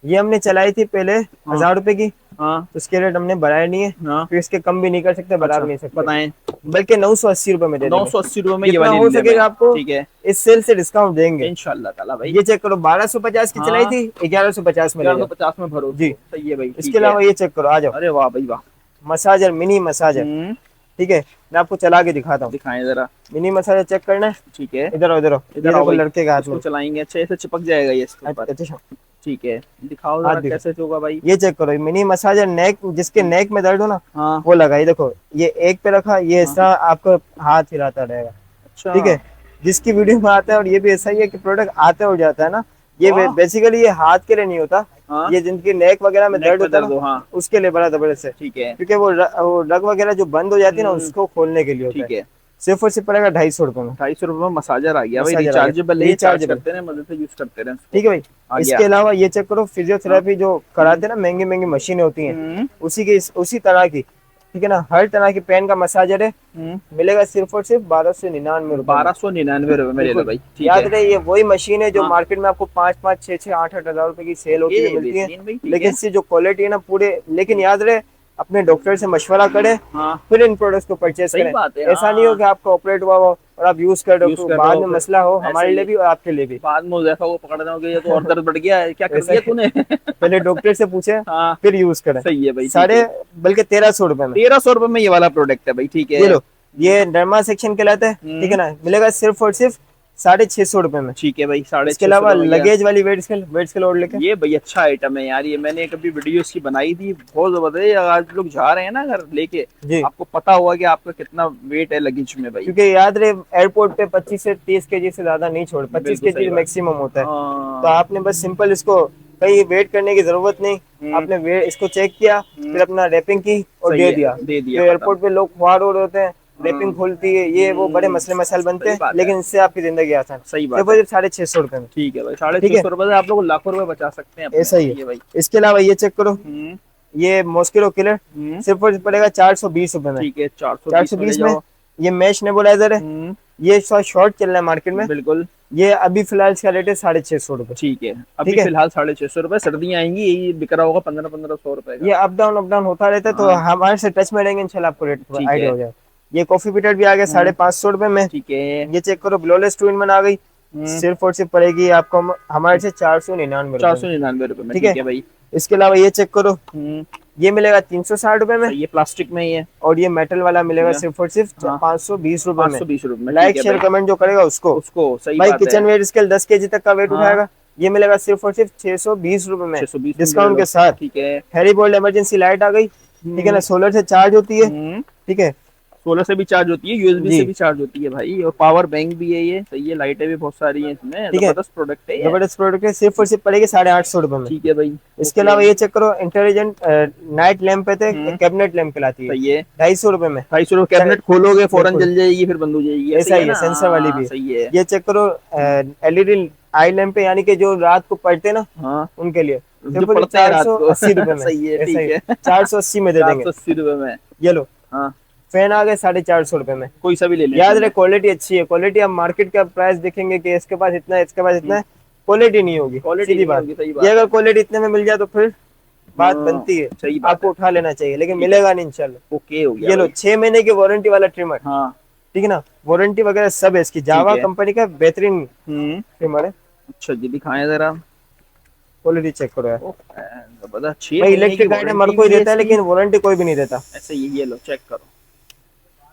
ये हमने चलाई थी पहले 1000 रुपए की, हाँ तो इसके रेट हमने बढ़ाया नहीं है, हाँ, फिर इसके कम भी नहीं कर सकते, बढ़ा भी नहीं अच्छा, सकते, बताएं। बल्कि 980 रुपए में दे देंगे। 980 रुपए में ये जितना वाली हो ले लें सकेगा भाई। आपको ठीक है, इस सेल से डिस्काउंट देंगे इंशाल्लाह ताला भाई। ये चेक करो, 1250 की हाँ। चलाई थी, 1150 में ले जाओ। 450 में भरो जी। सही है भाई। ठीक इसके है। अलावा ये चेक करो, आ जाओ, अरे वाह भाई वाह। Massager, mini massager. ठीक है, मैं आपको चला के दिखाता हूँ। दिखाएं जरा। मिनी मसाजर चेक करना है, ठीक है, इधर आओ, इधर आओ, ये इधर आओ देखो भाई। लड़के के हाथ में। इसको चलाएंगे, अच्छे से चिपक जाएगा ये इसके ऊपर। अच्छा, ठीक है, दिखाओ हाथ जरा दिखा। कैसे होगा भाई। ये चेक करो, मिनी मसाजर, नेक, जिसके नेक में दर्द हो ना, हाँ वो लगाई। देखो, ये एक पे रखा, ये ऐसा आपको हाथ हिलाता रहेगा। अच्छा, ठीक है, जिसकी वीडियो में आता है, और ये भी ऐसा ही है कि प्रोडक्ट आते हो जाता है ना, ये वाह। बेसिकली ये हाथ के लिए नहीं होता, हाँ ये जिनकी नेक वगैरह में नेक दर्द में होता है दर्द हो, ना, हाँ उसके लिए बड़ा जबरदस्त है। ठीक है, क्योंकि वो रग वगैरह जो बंद हो जाती है ना, उसको खोलने के लिए होता ठीक है। है। सिर्फ और सिर्फ पड़ेगा 250 रुपए में। 250 रुपए में मसाजर आ गया भाई। मसाजर आ गया। रिचार्जेबल है, चार्ज रिचार्जेबल। करते रहे, मजे से यूज करते रहे। ठीक है भाई, आ इसके गया। अलावा ये चेक करो, फिजियोथेरेपी जो कराते हैं ना, महंगी महंगी मशीनें होती हैं, उसी तरह की। ठीक है ना, हर तरह की पेन का मसाजर है, मिलेगा सिर्फ और सिर्फ 1299 रुपए। 1299 रुपए में ले लो भाई। ठीक याद है, रहे, ये वही मशीन है जो हाँ। मार्केट में आपको 5-5, 6-6, 8-8 हजार रुपए की सेल होती ये है, मिलती है। बेहतरीन भाई, ठीक लेकिन है। इसकी जो क्वालिटी है ना पूरे, लेकिन याद रहे, अपने डॉक्टर से मशवरा करें, हाँ फिर इन प्रोडक्ट्स को परचेज सही करें। बात है, ऐसा नहीं हो कि आपका ऑपरेट हुआ हो और आप यूज कर रहे यूज हो, कर तो रहे बाद हो, में फिर मसला हो ऐसे हमारे ही। लिए भी और आपके लिए भी। बाद में उजैफा को पकड़ रहे हो कि ये तो और दर्द बढ़ गया है, क्या कर ऐसा दिया ही। तूने। पहले डॉक्टर से पूछे, हाँ फिर यूज करें। सही है भाई। ठीक साढ़े है। बल्कि 1300 रुपए में। 1300 रुपए में ये वाला प्रोडक्ट है भाई। ठीक है, ये लो, ये डर्मा सेक्शन कहलाता है। ठीक है ना, मिलेगा सिर्फ और सिर्फ 650 रुपए में। ठीक है भाई, 650 इसके अलावा लगेज वाली वेट स्केल और लेके, ये भाई अच्छा आइटम है यार। ये मैंने कभी वीडियो इसकी बनाई थी, बहुत जबरदस्त है। आज लोग जा रहे हैं ना घर लेके, जी, आपको पता होगा कि आपका कितना वेट है लगेज में भाई। क्योंकि याद रहे, एयरपोर्ट पे 25 से 30 केजी से ज्यादा नहीं छोड़, 25 बिल्कुल सही केजी बात। मैक्सिमम होता है। हाँ, तो आपने बस सिंपल इसको, कहीं वेट करने की जरूरत नहीं, आपने वेट इसको चेक किया, फिर अपना रैपिंग की और सही दे है, दिया। दे दिया, तो एयरपोर्ट पे लोग खुआर हो रहे होते हैं, रैपिंग खुलती है, ये वो बड़े मसले मसाइल बनते सही हैं, बात है। लेकिन इससे आपकी जिंदगी आसान। सही बात है। सिर्फ 650 रुपए में। ठीक है भाई, ठीक है। 650 रुपए से आप लोग लाखों रुपए बचा सकते हैं अपने। ऐसा ही ये है। भाई। इसके अलावा ये चेक करो, हम्म, ये मॉस्किटो किलर सिर्फ और सिर्फ पड़ेगा 420 रुपए में। ठीक है, 420 में। ये मैश नेबुलाइजर है, ये शॉर्ट चल रहा है मार्केट में। बिल्कुल। ये अभी फिलहाल इसका रेट है 650 रुपए। ठीक है, अभी ठीक है। फिलहाल 650 रुपए। सर्दियां आएंगी, यही बिक रहा होगा 1500 रुपए का। ये अप डाउन होता रहता है, तो हाँ। हमारे से टच में रहेंगे, इंशाल्लाह आपको रेट ठीक आइडिया है। हो जाए। ये कॉफी बिटर भी आ गया 550 रुपए में। ठीक है, ये चेक करो, ब्लोलेस 2 in 1 आ गई, सिर्फ और सिर्फ पड़ेगी आपको हमारे से 499 रुपए। 499 रुपए में। ठीक ठीक है है भाई। इसके अलावा ये चेक करो, ये मिलेगा 360 रुपए में, ये प्लास्टिक में ही है, और ये मेटल वाला मिलेगा सिर्फ और सिर्फ हाँ। 520 रुपए में। 520 रुपए में। लाइक शेयर कमेंट जो करेगा उसको सही भाई बात किचन है। वेयर स्केल 10 केजी तक का वेट हाँ। उठाएगा, ये मिलेगा सिर्फ और सिर्फ 620 रुपए में 620 डिस्काउंट के साथ। ठीक है। हैरी बोल्ट इमरजेंसी लाइट आ गई, ठीक है ना, सोलर से चार्ज होती है, ठीक है, सोलर से भी चार्ज होती है, यूएसबी जी। से भी चार्ज होती है भाई, और पावर बैंक भी है ये, सही है। लाइटें भी बहुत सारी हैं इसमें, ठीक है। जबरदस्त प्रोडक्ट है ये। जबरदस्त प्रोडक्ट है, सिर्फ और सिर्फ पड़ेगी 850 रुपए में। ठीक है भाई। इसके अलावा ये चेक करो, इंटेलिजेंट नाइट लैंप है, कैबिनेट लैंप कहलाती है, सही है। 250 रुपए में। 250 रुपए, कैबिनेट खोलोगे फौरन बिल्कुल। जल जाएगी, फिर बंद हो जाएगी, ऐसा ही है, ना? सेंसर वाली भी है। सही है। ये चेक करो, एलईडी आई लैंप है, यानी कि जो रात को पढ़ते ना हाँ, उनके लिए, जो पढ़ते हैं रात को। 480 रुपए में। सही है, ठीक है। 480 में दे देंगे। 480 रुपए में। ये लो, हाँ, फैन आ गए 450 रुपए में। कोई सा भी ले लें। याद रहे क्वालिटी अच्छी है, क्वालिटी आप मार्केट का प्राइस देखेंगे कि इसके पास इतना है, इसके पास इतना है, क्वालिटी नहीं होगी, क्वालिटी सीधी नहीं बात। होगी, सही बात ये है। अगर क्वालिटी इतने में मिल जाए तो फिर बात हाँ, बनती है, सही बात आपको उठा लेना चाहिए, लेकिन मिलेगा नहीं इंशाल्लाह। ओके हो गया ये लो, भाई। 6 महीने की वारंटी वाला ट्रिमर, हाँ। ठीक है ना, वारंटी वगैरह सब है इसकी, जावा है। कंपनी का बेहतरीन ट्रिमर है। अच्छा जी, दिखाएं जरा। क्वालिटी चेक करो यार जबरदस्त। 6 भाई, महीने की इलेक्ट्रिक आइटम हर वारंटी कोई भी है देता है इसकी। लेकिन वारंटी कोई भी नहीं देता, ऐसे ये लो, चेक करो।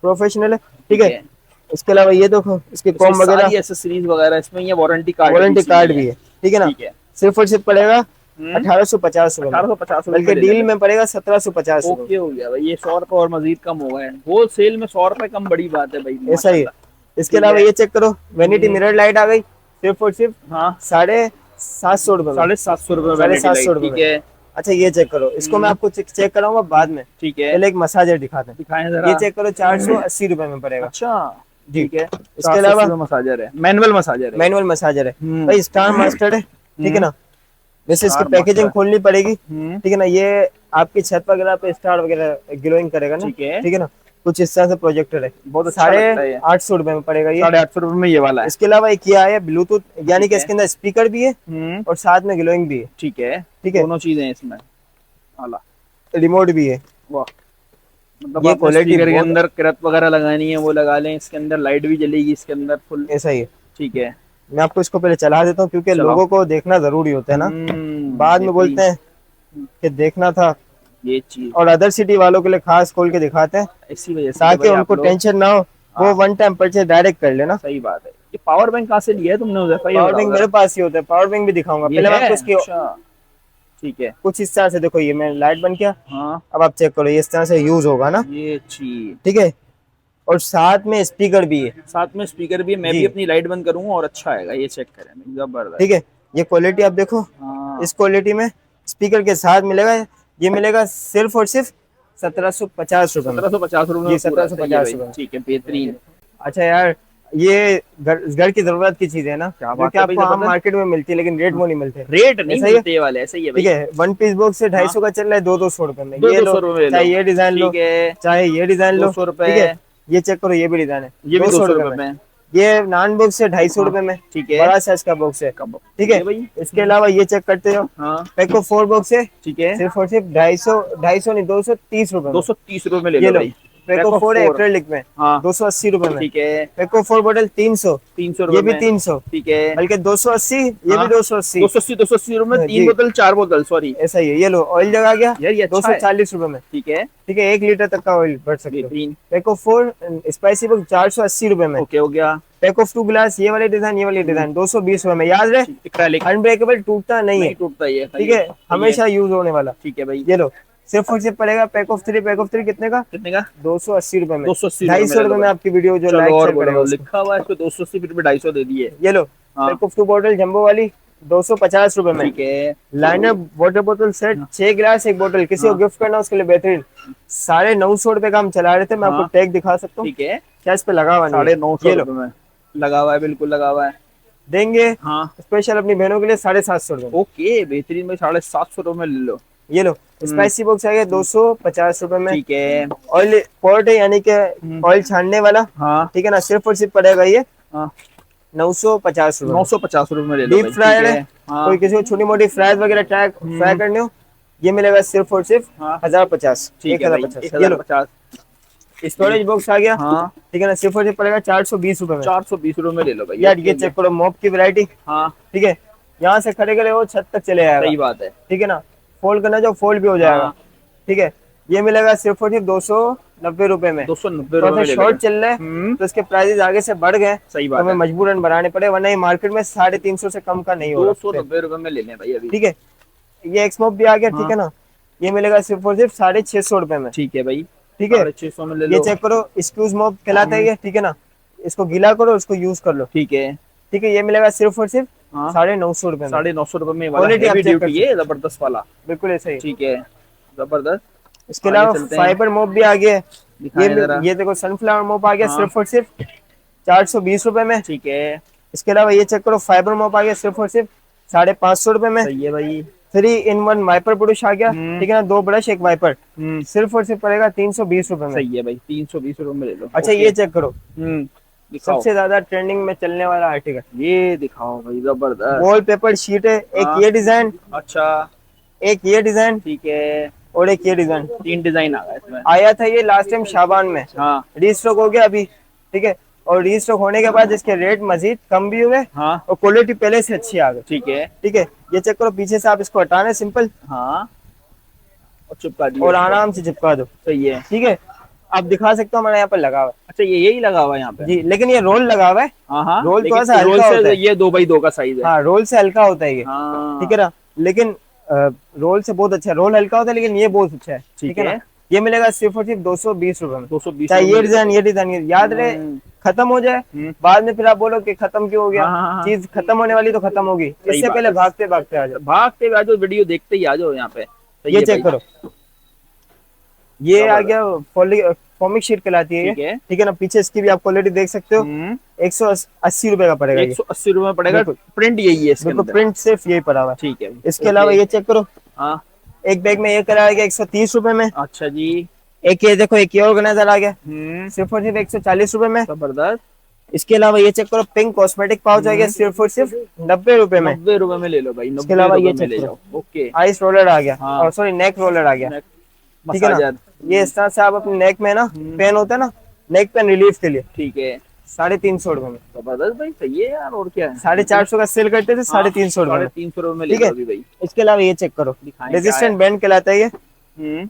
प्रोफेशनल है, ठीक है। इसके अलावा ये देखो, इसके कॉम वगैरह, सारी एक्सेसरीज वगैरह इसमें, ये वारंटी कार्ड भी है, ठीक है ना। ठीक है। सिर्फ और सिर्फ पड़ेगा 1850 रुपए में, 1850 रुपए बल्कि डील में पड़ेगा 1750 रुपए। ओके हो गया भाई, ये 100 रुपए और मजीद कम हो गए। होलसेल में 100 रुपए कम, बड़ी बात है भाई, ऐसा ही है। माशाल्लाह। इसके अलावा ये चेक करो, वैनिटी मिरर लाइट आ गई, सिर्फ और सिर्फ हाँ, 750 रुपए में। 750 रुपए। 750 रुपए ठीक है। अच्छा ये चेक करो, इसको मैं आपको चेक कराऊंगा बाद में, ठीक है, पहले एक मसाजर दिखाते हैं। दिखाएं जरा। ये चेक करो, 480 रुपए में पड़ेगा। अच्छा, जी। ठीक है। इसके अलावा मसाजर है, मैनुअल मसाजर है। मैनुअल मसाजर है भाई, स्टार मास्टर है, ठीक है ना। वैसे इसकी स्टार पैकेजिंग मास्टर। खोलनी पड़ेगी, ठीक है ना। ये आपकी छत वगैरह पे स्टार वगैरह ग्लोइंग करेगा ना, ठीक है। ठीक है ना। कुछ इस तरह से प्रोजेक्टर है, बहुत अच्छा लगता है ये। 850 रुपए में पड़ेगा ये। 850 रुपए में ये वाला है। इसके अलावा एक ये आया ब्लूटूथ, यानी कि है। इसके अंदर स्पीकर भी है और साथ में ग्लोइंग भी है, ठीक है, ठीक है। दोनों चीजें हैं इसमें। आला, रिमोट भी है। वाह, मतलब ये आपने क्वालिटी स्पीकर के बहुत अंदर किरत वगैरह लगानी है वो लगा लें, इसके अंदर लाइट भी जलेगी इसके अंदर फुल। ऐसा ही है। ठीक है। मैं आपको इसको पहले चला देता हूँ, क्योंकि चलाओ। लोगों को देखना जरूरी होता है ना, बाद में बोलते हैं कि देखना था, ये चीज और अदर सिटी वालों के लिए खास खोल के दिखाते हैं इसी वजह से ताकि भाई आप उनको लोग- टेंशन ना हो, वो हाँ। वन टाइम परचेज डायरेक्ट कर लेना। सही बात है। ये पावर बैंक कहाँ से लिया है तुमने उधर? पावर बैंक मेरे पास ही होता है, पावर बैंक भी दिखाऊंगा, पहले मैं आपको इसकी ठीक है। कुछ इस तरह से देखो, ये मैं लाइट बन गया, हाँ, अब आप चेक करो, ये इस तरह से यूज होगा ना, ये चीज ठीक है। और साथ में स्पीकर भी है, साथ में स्पीकर भी है। मैं जी। भी अपनी लाइट बंद करूंगा और अच्छा आएगा, ये चेक करें, जबरदस्त। ठीक है। ये क्वालिटी आप देखो, हाँ, इस क्वालिटी में स्पीकर के साथ मिलेगा, ये मिलेगा सिर्फ और सिर्फ 1750 रुपए में। 1750 रुपए जी, में। 1750 रुपए। रुपए। ठीक है, बेहतरीन। अच्छा यार, ये घर की जरूरत की चीज है ना, क्या जो बात कि है भाई, आपको आम जबरदस्त। मार्केट में मिलती है, लेकिन रेट वो नहीं मिलते। रेट नहीं ऐसा ही है? मिलते ये वाले, ऐसे ही है भाई। ठीक है, वन पीस बॉक्स से 250 का चल रहा है, 200 रुपए में। 200 ये लो, रुपए में ले चाहे लो। ये डिजाइन लो, ठीक है, चाहे ये डिजाइन लो, 200 रुपए। ठीक है। ये चेक करो, ये भी डिजाइन है, ये भी 200 रुपए में। ये नॉन बॉक्स है 250 रुपए में, ठीक है। बड़ा साइज का बॉक्स है, ठीक है भाई। इसके अलावा ये चेक करते हो, हाँ, पेको 4 बॉक्स है, ठीक है, सिर्फ और सिर्फ 250 नहीं 230 रुपए में। 230 रुपए में ले ये लो लो, भाई। पेको 4 है एक्रेलिक में, हाँ, 280 रुपए में। ठीक है। पेको 4 बॉटल 300, 300 ये रुपए भी में। 300, ठीक है, बल्कि 280, ये हाँ। भी 280, 280 रुपए में हाँ, 3 जी। बोतल 4 बोतल, सॉरी। ऐसा ही है। ये लो, ऑयल जगा गया यार ये अच्छा है। 240 रुपए में, ठीक है, ठीक है। 1 लीटर तक का ऑयल भर सकते हो। बेहतरीन। पेको 4 स्पाइसी बुक 480 रुपए में। ओके हो गया। पैक ऑफ 2 ग्लास, ये वाले डिजाइन, ये वाली डिजाइन 220 रुपए में। याद रहे, एक्रेलिक अनब्रेकेबल, टूटता नहीं है, नहीं टूटता ये, ठीक है, हमेशा यूज होने वाला। ठीक है भाई। ये लो, सिर्फ और सिर्फ पड़ेगा पैक ऑफ 3, पैक ऑफ 3 कितने का? कितने का? 280 रुपए में। 280 250 रुपए में आपकी वीडियो जो लाइक और शेयर करेगा उसको। लिखा हुआ है इसको 280, फिर भी 250 दे दिए। ये लो, हाँ। पैक ऑफ 2 बॉटल जंबो वाली 250 रुपए में। ठीक है, लाइनर वाटर बोतल सेट 6 ग्लास 1 बोतल, किसी को गिफ्ट करना उसके लिए बेहतरीन। 950 रुपए का हम चला रहे थे, मैं आपको हाँ। टैग दिखा सकता हूँ, ठीक है, क्या इस पे लगा हुआ नहीं है? 950 ये लो, रुपए में लगा हुआ है, बिल्कुल लगा हुआ है। देंगे हाँ, स्पेशल अपनी बहनों के लिए 750 रुपए में। ओके, बेहतरीन भाई, 750 रुपए में ले लो। ये लो, स्पाइसी बॉक्स आ गया 250 रुपए में। ठीक है, ऑयल पॉट है, यानी कि ऑयल छानने वाला, हाँ, ठीक है ना, सिर्फ और सिर्फ पड़ेगा ये हाँ, 950 रुपए। 950 रुपए में ले लो डीप भाई। फ्राइड ठीक है, हाँ, कोई किसी को छोटी मोटी फ्राइज वगैरह फ्राई करने हो, ये मिलेगा सिर्फ और सिर्फ हाँ। 1050। ठीक है भाई, 1050। ये लो, 1050। स्टोरेज बॉक्स आ गया, हाँ, ठीक है ना, सिर्फ और सिर्फ पड़ेगा 420 रुपए में। 420 रुपए में ले लो भाई। यार ये चेक करो, मॉप की वैरायटी, हाँ, ठीक है, यहाँ से खड़े खड़े वो छत तक चले सही आएगा, बात है। ठीक है ना। फोल्ड करना जो फोल्ड भी हो जाएगा। हाँ। ठीक है, ये मिलेगा सिर्फ और सिर्फ 290 रुपए में। 290 तो रुपए में ऐसे ले शॉर्ट लो। चल रहे हैं तो इसके प्राइसेस आगे से बढ़ गए, सही तो बात हमें है। मजबूरन बढ़ाने पड़े, वरना ये मार्केट में 350 से कम का नहीं हो रहा। 290 रुपए में ले लें भाई अभी। ठीक है, ये एक्समोप भी आ गया। हाँ। ठीक है ना, ये मिलेगा सिर्फ और सिर्फ 650 रुपए में। ठीक है भाई, ठीक है, 650 में ले ये लो। चेक करो, स्क्यूज मोप कहलाता है ये। ठीक है ना, इसको गीला करो, इसको यूज कर लो। ठीक है। ठीक है, ये मिलेगा सिर्फ और सिर्फ हाँ। 950 रुपए में। 950 रुपए में वाला क्वालिटी आप हेवी चेक कर ड्यूटी है, जबरदस्त वाला। बिल्कुल ऐसा ही। ठीक है, जबरदस्त। इसके आगे अलावा चलते हैं। फाइबर मोप भी आ गया है। दिखाएं जरा। ये देखो सनफ्लावर मोप आ गया हाँ। सिर्फ और सिर्फ 420 रुपए में। ठीक है। इसके अलावा ये चेक करो, फाइबर मोप आ गया सिर्फ और सिर्फ 550 रुपए में। सही है भाई। 3 in 1 वाइपर ब्रश आ गया। ठीक है ना, 2 ब्रश 1 वाइपर, सिर्फ और सिर्फ पड़ेगा 320 रुपए में। सही है भाई, 320 रुपए में ले लो। अच्छा, ये चेक करो, दिखाओ। सबसे ज्यादा ट्रेंडिंग में चलने वाला आर्टिकल, ये दिखाओ भाई, जबरदस्त। वॉलपेपर शीट है। एक हाँ। ये डिजाइन, अच्छा। एक ये डिजाइन, ठीक है। और एक ये डिजाइन। 3 डिजाइन आ गए इसमें। आया था ये लास्ट टाइम शाबान में, हाँ। रीस्टॉक हो गया अभी। ठीक है, और रीस्टॉक होने के बाद इसके रेट मजीद कम भी हुए हाँ। और क्वालिटी पहले से अच्छी आ गई। ठीक है। ठीक है, ये चेक करो, पीछे से आप इसको हटाना है सिंपल, हाँ, और चिपका दिया और इसको। आराम से चिपका दो। सही है। ठीक है, आप दिखा सकते हो हमारे यहाँ पर लगा हुआ अच्छा, ये यही लगा हुआ है यहाँ पे। है जी, लेकिन ये रोल लगा हुआ है। हाँ हाँ, रोल लेकिन थोड़ा सा रोल हल्का से होता है। ये 2x2 का साइज है। हाँ, रोल से हल्का होता है ये। हाँ। ठीक है ना, लेकिन रोल से बहुत अच्छा है। रोल हल्का होता है लेकिन ये बहुत अच्छा है। ठीक है ना, ये मिलेगा सिर्फ और सिर्फ 220 रुपए में। 220 चाहे ये रुपए में डिजाइन, ये डिजाइन याद रहे, खत्म हो जाए बाद में फिर आप बोलो कि खत्म क्यों हो गया। हाँ, हाँ, हाँ। चीज खत्म होने वाली तो खत्म होगी, सही इससे बात पहले है। भागते भागते आ जाओ। भागते हुए आ जाओ, वीडियो देखते ही आ जाओ यहाँ पे। सही ये है चेक भाई। करो, ये आ जबरदस्त। गया फॉर्मिक शीट कहलाती है ठीक ये। है। ठीक है ना, पीछे इसकी भी आप क्वालिटी देख सकते हो। 180 रुपए का पड़ेगा ये। 180 रुपए में पड़ेगा। बिल्कुल। प्रिंट यही है इसके बिल्कुल, अंदर। प्रिंट सिर्फ यही पड़ा हुआ है। ठीक है। इसके अलावा ये चेक करो, हाँ। एक बैग में ये कलर आ गया 130 रुपए में। अच्छा जी। एक ये देखो, एक ये ऑर्गेनाइजर आ गया हम्म। सिर्फ और सिर्फ 140 रुपए में। जबरदस्त। इसके अलावा ये चेक करो, पिंक कॉस्मेटिक पाउच आ गया सिर्फ और सिर्फ 90 रुपए में। 90 रुपए में ले लो भाई, 90 अलावा ये रुपए में चेक ले करो, जाओ। ओके। आइस रोलर आ गया, हाँ। और सॉरी नेक रोलर आ गया। ठीक है ना, मसाजर। ये इस तरह से आप अपने नेक में ना, पेन होता है ना, नेक पेन रिलीफ के लिए, ठीक है। 350 रुपए में। जबरदस्त भाई, सही है यार, और क्या है। 450 का सेल करते थे, 350 रुपए में। 350 रुपए में ले ठीक है। लो अभी भाई। इसके अलावा ये चेक करो, दिखाएं क्या रेजिस्टेंट है। बैंड कहलाता है ये। हम्म।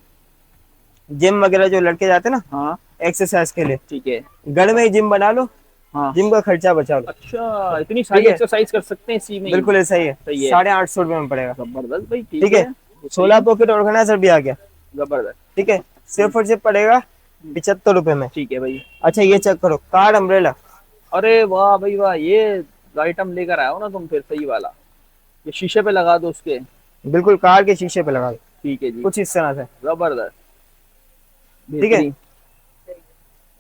जिम वगैरह जो लड़के जाते हैं ना हाँ। एक्सरसाइज के लिए, ठीक है। घर में ही जिम बना लो, हाँ। जिम का खर्चा बचा लो। अच्छा, इतनी सारी ठीक है। एक्सरसाइज कर सकते हैं इसी में ही। बिल्कुल ऐसा ही है। सही है। 850 रुपए में पड़ेगा। जबरदस्त भाई। ठीक है, 16 पॉकेट ऑर्गेनाइजर भी आ गया। जबरदस्त। ठीक है, सिर्फ और सिर्फ पड़ेगा 75 रुपए में। ठीक है भाई। अच्छा, ये चेक करो, कार्ड अम्ब्रेला। अरे वाह भाई वाह, ये आइटम लेकर आए हो ना तुम फिर, सही वाला। ये शीशे पे लगा दो उसके। बिल्कुल, कार के शीशे पे लगा दो, ठीक है जी। कुछ इस तरह से। जबरदस्त। ठीक है,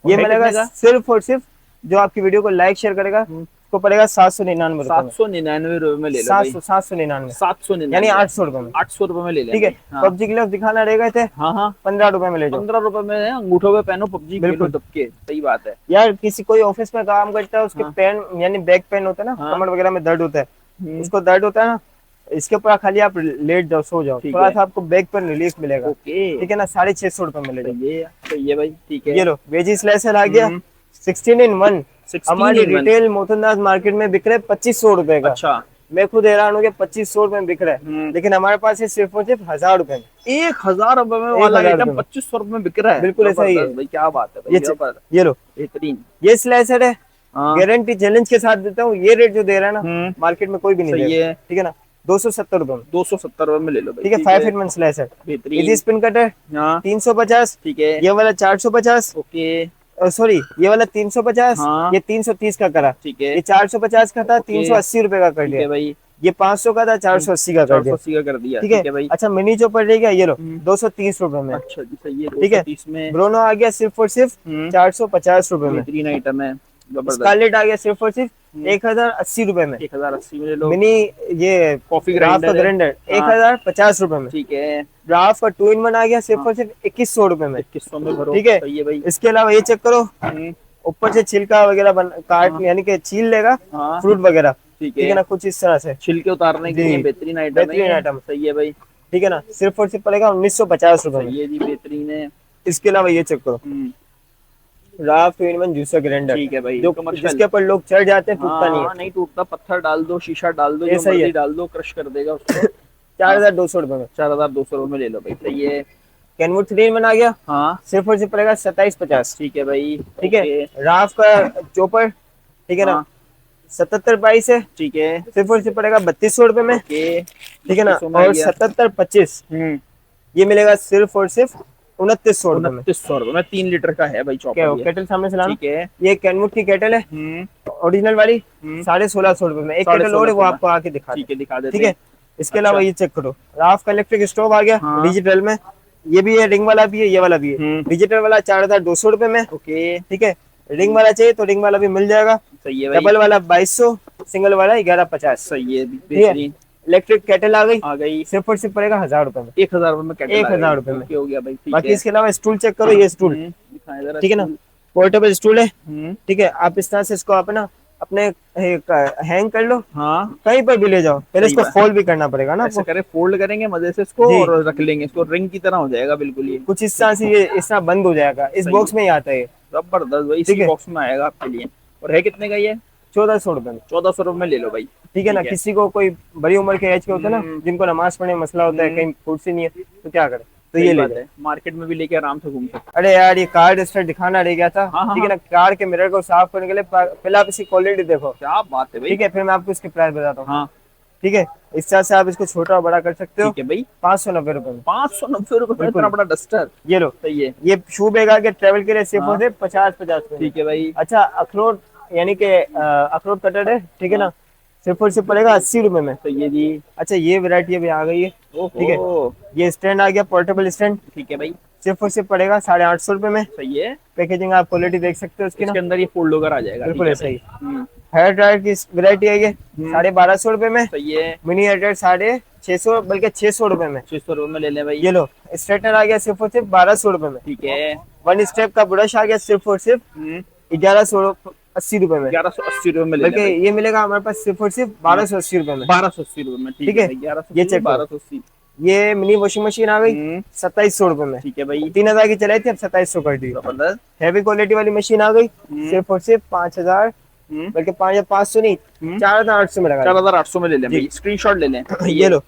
ये मिलेगा सिर्फ और सिर्फ जो आपकी वीडियो को लाइक शेयर करेगा उसको पड़ेगा 799 रुपए में। 799 रुपए में ले लो भाई। 799 799 यानी 800 रुपए में। 800 रुपए में ले लें। ठीक है, पबजी ग्लव्स दिखाना रहेगा थे, हाँ हाँ, 15 रुपए में ले जाओ। 15 रुपए में अंगूठों पे पहनो, पबजी खेलो बिल्कुल। दब के। सही बात है। यार किसी कोई ऑफिस में काम करता है, उसके हाँ। पेन यानी बैक पेन होता है ना, हाँ। कमर वगैरह में दर्द होता है, उसको दर्द होता है ना, इसके ऊपर खाली आप लेट जाओ, सो जाओ, ठीक थोड़ा है। सा आपको बैक पेन रिलीफ मिलेगा। ओके। ठीक है ना, 650 रुपए में ले जाओ। सही है भाई। ठीक है। ये लो, वेजी स्लाइसर आ गया 16 in 1। 16 हमारी in 1। रिटेल मोहनदास मार्केट में बिक रहे 2500 रुपए का। अच्छा। मैं खुद हैरान हो गया, 2500 रुपए में बिक रहा है, लेकिन हमारे पास ये सिर्फ और सिर्फ 1000 रुपए में। 1000 रुपए में वाला 1000 आइटम रुपए में। 2500 रुपए में बिक रहा है। बिल्कुल ऐसा ही है। जबरदस्त भाई, क्या बात है भाई। ये जबरदस्त। ये लो, बेहतरीन। ये स्लाइसर है, हाँ। गारंटी चैलेंज के साथ देता हूँ। ये रेट जो दे रहा है ना, मार्केट में कोई भी नहीं सही दे रहा। है। ठीक है ना, 270 रुपए में। 270 रुपए में ले लो भाई। ठीक है, 5 हिटमैन स्लाइसर, बेहतरीन। इजी स्पिन कटर हाँ। 350। ठीक है। ये वाला 450, ओके। सॉरी ये वाला 350। हाँ। ये 330 का करा। ठीक है। ये 450 का था, 380 रुपए का कर ठीक है दिया। भाई। ये 500 का था, 480 का कर दिया। 480 का कर दिया। ठीक है भाई। अच्छा, मिनी चॉपर रहेगा, ये लो 230 रुपए में। अच्छा जी, सही है। ठीक है, 230 में ब्रोनो आ गया सिर्फ और सिर्फ 450 रुपए में। बेहतरीन आइटम है। जबरदस्त। स्कारलेट आ गया सिर्फ और सिर्फ 1080 रुपए में। 1080 में ले लो। मिनी ये कॉफी ड्राफ्ट का ग्राइंडर ग्राइंडर 1050 रुपए में। ठीक है। ड्राफ्ट का 2 in 1 आ गया सिर्फ और सिर्फ 2100 रुपए में। 2100 में भरो। ठीक है। सही है भाई। इसके अलावा ये चेक करो, ऊपर से छिलका वगैरह काट यानी कि छील लेगा हाँ। फ्रूट वगैरह। ठीक ठीक है है ना, कुछ इस तरह से। छिलके उतारने के जी। लिए बेहतरीन आइटम है। बेहतरीन आइटम। सही है भाई। ठीक है ना, सिर्फ और सिर्फ पड़ेगा 1950 रुपए में। सही है जी, बेहतरीन है। इसके अलावा ये चेक करो, ड्राफ्ट 2 in 1 जूसर ग्राइंडर। ठीक है भाई। जो कमर्शियल। जिसके ऊपर लोग चढ़ जाते हैं, टूटता नहीं है। नहीं टूटता। पत्थर डाल दो, शीशा डाल दो, जो ऐसा ही मर्जी है। डाल दो, क्रश कर देगा उसको। 4,200 रुपए में। 4,200 में ले लो भाई, सही है। कैनवुड 3 in 1 आ गया, हाँ सिर्फ और सिर्फ पड़ेगा 27,50। ठीक है भाई, ठीक है। ओके। राफ का चोपर, ठीक है ना, हाँ 77 22 है, ठीक है, सिर्फ और सिर्फ पड़ेगा 3,200 रुपए में। ओके। ठीक है ना। 3200 में आ और गया। 77 25 हम्म, ये मिलेगा सिर्फ और सिर्फ 2900 रुपए में। 2900 में 3 लीटर का है भाई क्या चॉपर हो, ये। केटल सामने से लाना। ठीक है। ये कैनवुड की केटल है, हम्म ओरिजिनल वाली, हम्म, 1650 रुपए में। एक साढ़े केटल और है, वो 1600 में। आपको आके दिखा ठीक दे। है, दिखा देते ठीक है। हैं। इसके अच्छा। अलावा ये चेक करो, राफ का इलेक्ट्रिक स्टोव आ गया, हाँ। डिजिटल में। ये भी है, रिंग वाला भी है, ये वाला भी है। डिजिटल वाला 4,200 रुपए में। ओके, ठीक है। रिंग वाला चाहिए तो रिंग वाला भी मिल जाएगा। सही है भाई। डबल वाला 2200, सिंगल वाला 1150। सही है, ठीक है। बेहतरीन। इलेक्ट्रिक केटल आ गई, आ गई। सिर्फ और सिर्फ पड़ेगा 1000 रुपए में। 1000 में कैटल आ 1000 गई। रुपए में। ओके, हो गया भाई, ठीक बाकी है। इसके अलावा स्टूल चेक करो, ये स्टूल, दिखाएं जरा ठीक है ना, स्टूल। पोर्टेबल स्टूल है। हम्म, ठीक है। आप इस तरह से इसको अपना अपने हैंग कर लो, हाँ कहीं पर भी ले जाओ। पहले सही इसको बात। फोल्ड भी करना पड़ेगा ना ऐसे आपको। करें, फोल्ड करेंगे मजे से इसको जी। और रख लेंगे इसको, रिंग की तरह हो जाएगा बिल्कुल ये। कुछ इस तरह से ये इस तरह बंद हो जाएगा, इस सही बॉक्स है। में ही आता है ये। जबरदस्त भाई, ठीक इसी है। बॉक्स में आएगा आपके लिए। और है कितने का ये? 1400 रुपए में। 1400 में ले लो भाई। ठीक है ना। किसी को कोई बड़ी उम्र के एज के होते हैं ना, जिनको नमाज पढ़ने में मसला होता है, कहीं कुर्सी नहीं है, तो क्या करे, तो ये सही ले बात लो। है, मार्केट में भी लेके आराम से घूम सकते अरे यार, ये कार डस्टर दिखाना रह गया था। हाँ, हाँ, ठीक है ना। कार के मिरर को साफ करने के लिए पहले आप इसकी क्वालिटी देखो। हैं। क्या बात है भाई। ठीक है, फिर मैं आपको इसके प्राइस बताता हूँ। हाँ ठीक है। इस तरह से आप इसको छोटा और बड़ा कर सकते हो। ठीक है भाई। 590 रुपए में। 590 में बिल्कुल। इतना बड़ा डस्टर। ये लो। सही है। ये शू बैग आके ट्रेवल के लिए सिर्फ हाँ। और सिर्फ 50-50 रुपए में। ठीक है भाई। अच्छा, अखरोट यानी कि अखरोट कटर है, ठीक है ना, सिर्फ और सिर्फ पड़ेगा 80 रुपए में। सही है जी। अच्छा, ये वैरायटी अभी आ गई है। ठीक है। ओहो, ये स्टैंड आ गया, पोर्टेबल स्टैंड, ठीक है भाई। सिर्फ और सिर्फ पड़ेगा 850 रुपए में। सही है। पैकेजिंग आप क्वालिटी देख सकते हो उसकी ना, इसके अंदर ये फोल्ड होकर आ जाएगा। बिल्कुल ठीक है ऐसा ही। भाई। हेयर ड्रायर की वैरायटी है ये, 1250 रुपए में। सही है। मिनी हेयर ड्रायर 650, बल्कि 600 रुपए में। 600 में ले लें भाई। ये लो, स्ट्रेटनर आ गया सिर्फ और सिर्फ 1200 रुपए में। ठीक है। वन स्टेप का ब्रश आ गया सिर्फ और सिर्फ 1180 रुपए में। 1180 में ले लें बल्कि भाई। ये मिलेगा हमारे पास सिर्फ और सिर्फ 1280 रुपए में। 1280 में। ठीक है। भाई, 1180, ये चेक करो। 1280। ये मिनी वॉशिंग मशीन आ गई 2700 रुपए में। ठीक है भाई। 3000 की चलाई थी, अब 2700 कर दी। जबरदस्त। हैवी क्वालिटी वाली मशीन आ गई सिर्फ और सिर्फ 5000, बल्कि 5500 नहीं, 4800 में लगा दी। 4800 में ले लें भाई, स्क्रीनशॉट ले लें। ये लो,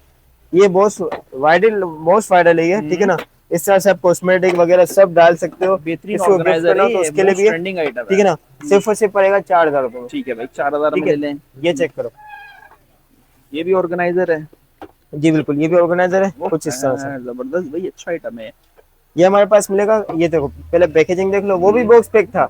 ये बहुत वाइडल, मोस्ट वाइडल है ये। ठीक है ना। इस तरह से आप कॉस्मेटिक वगैरह सब डाल सकते हो। बेहतरीन किसी को गिफ्ट ऑर्गेनाइजर करना हो है तो ये, उसके लिए भी है। ट्रेंडिंग आइटम ठीक है ना। सिर्फ और सिर्फ पड़ेगा 4000 रुपए में। ठीक है भाई, 4000 में ठीक ले है। लें। ये चेक करो। ये भी ऑर्गेनाइजर है। जी बिल्कुल, ये भी ऑर्गेनाइजर है कुछ इस तरह से। जबरदस्त भाई, अच्छा आइटम है। ये हमारे पास मिलेगा। ये देखो, पहले पैकेजिंग देख लो, वो भी बॉक्स पैक था,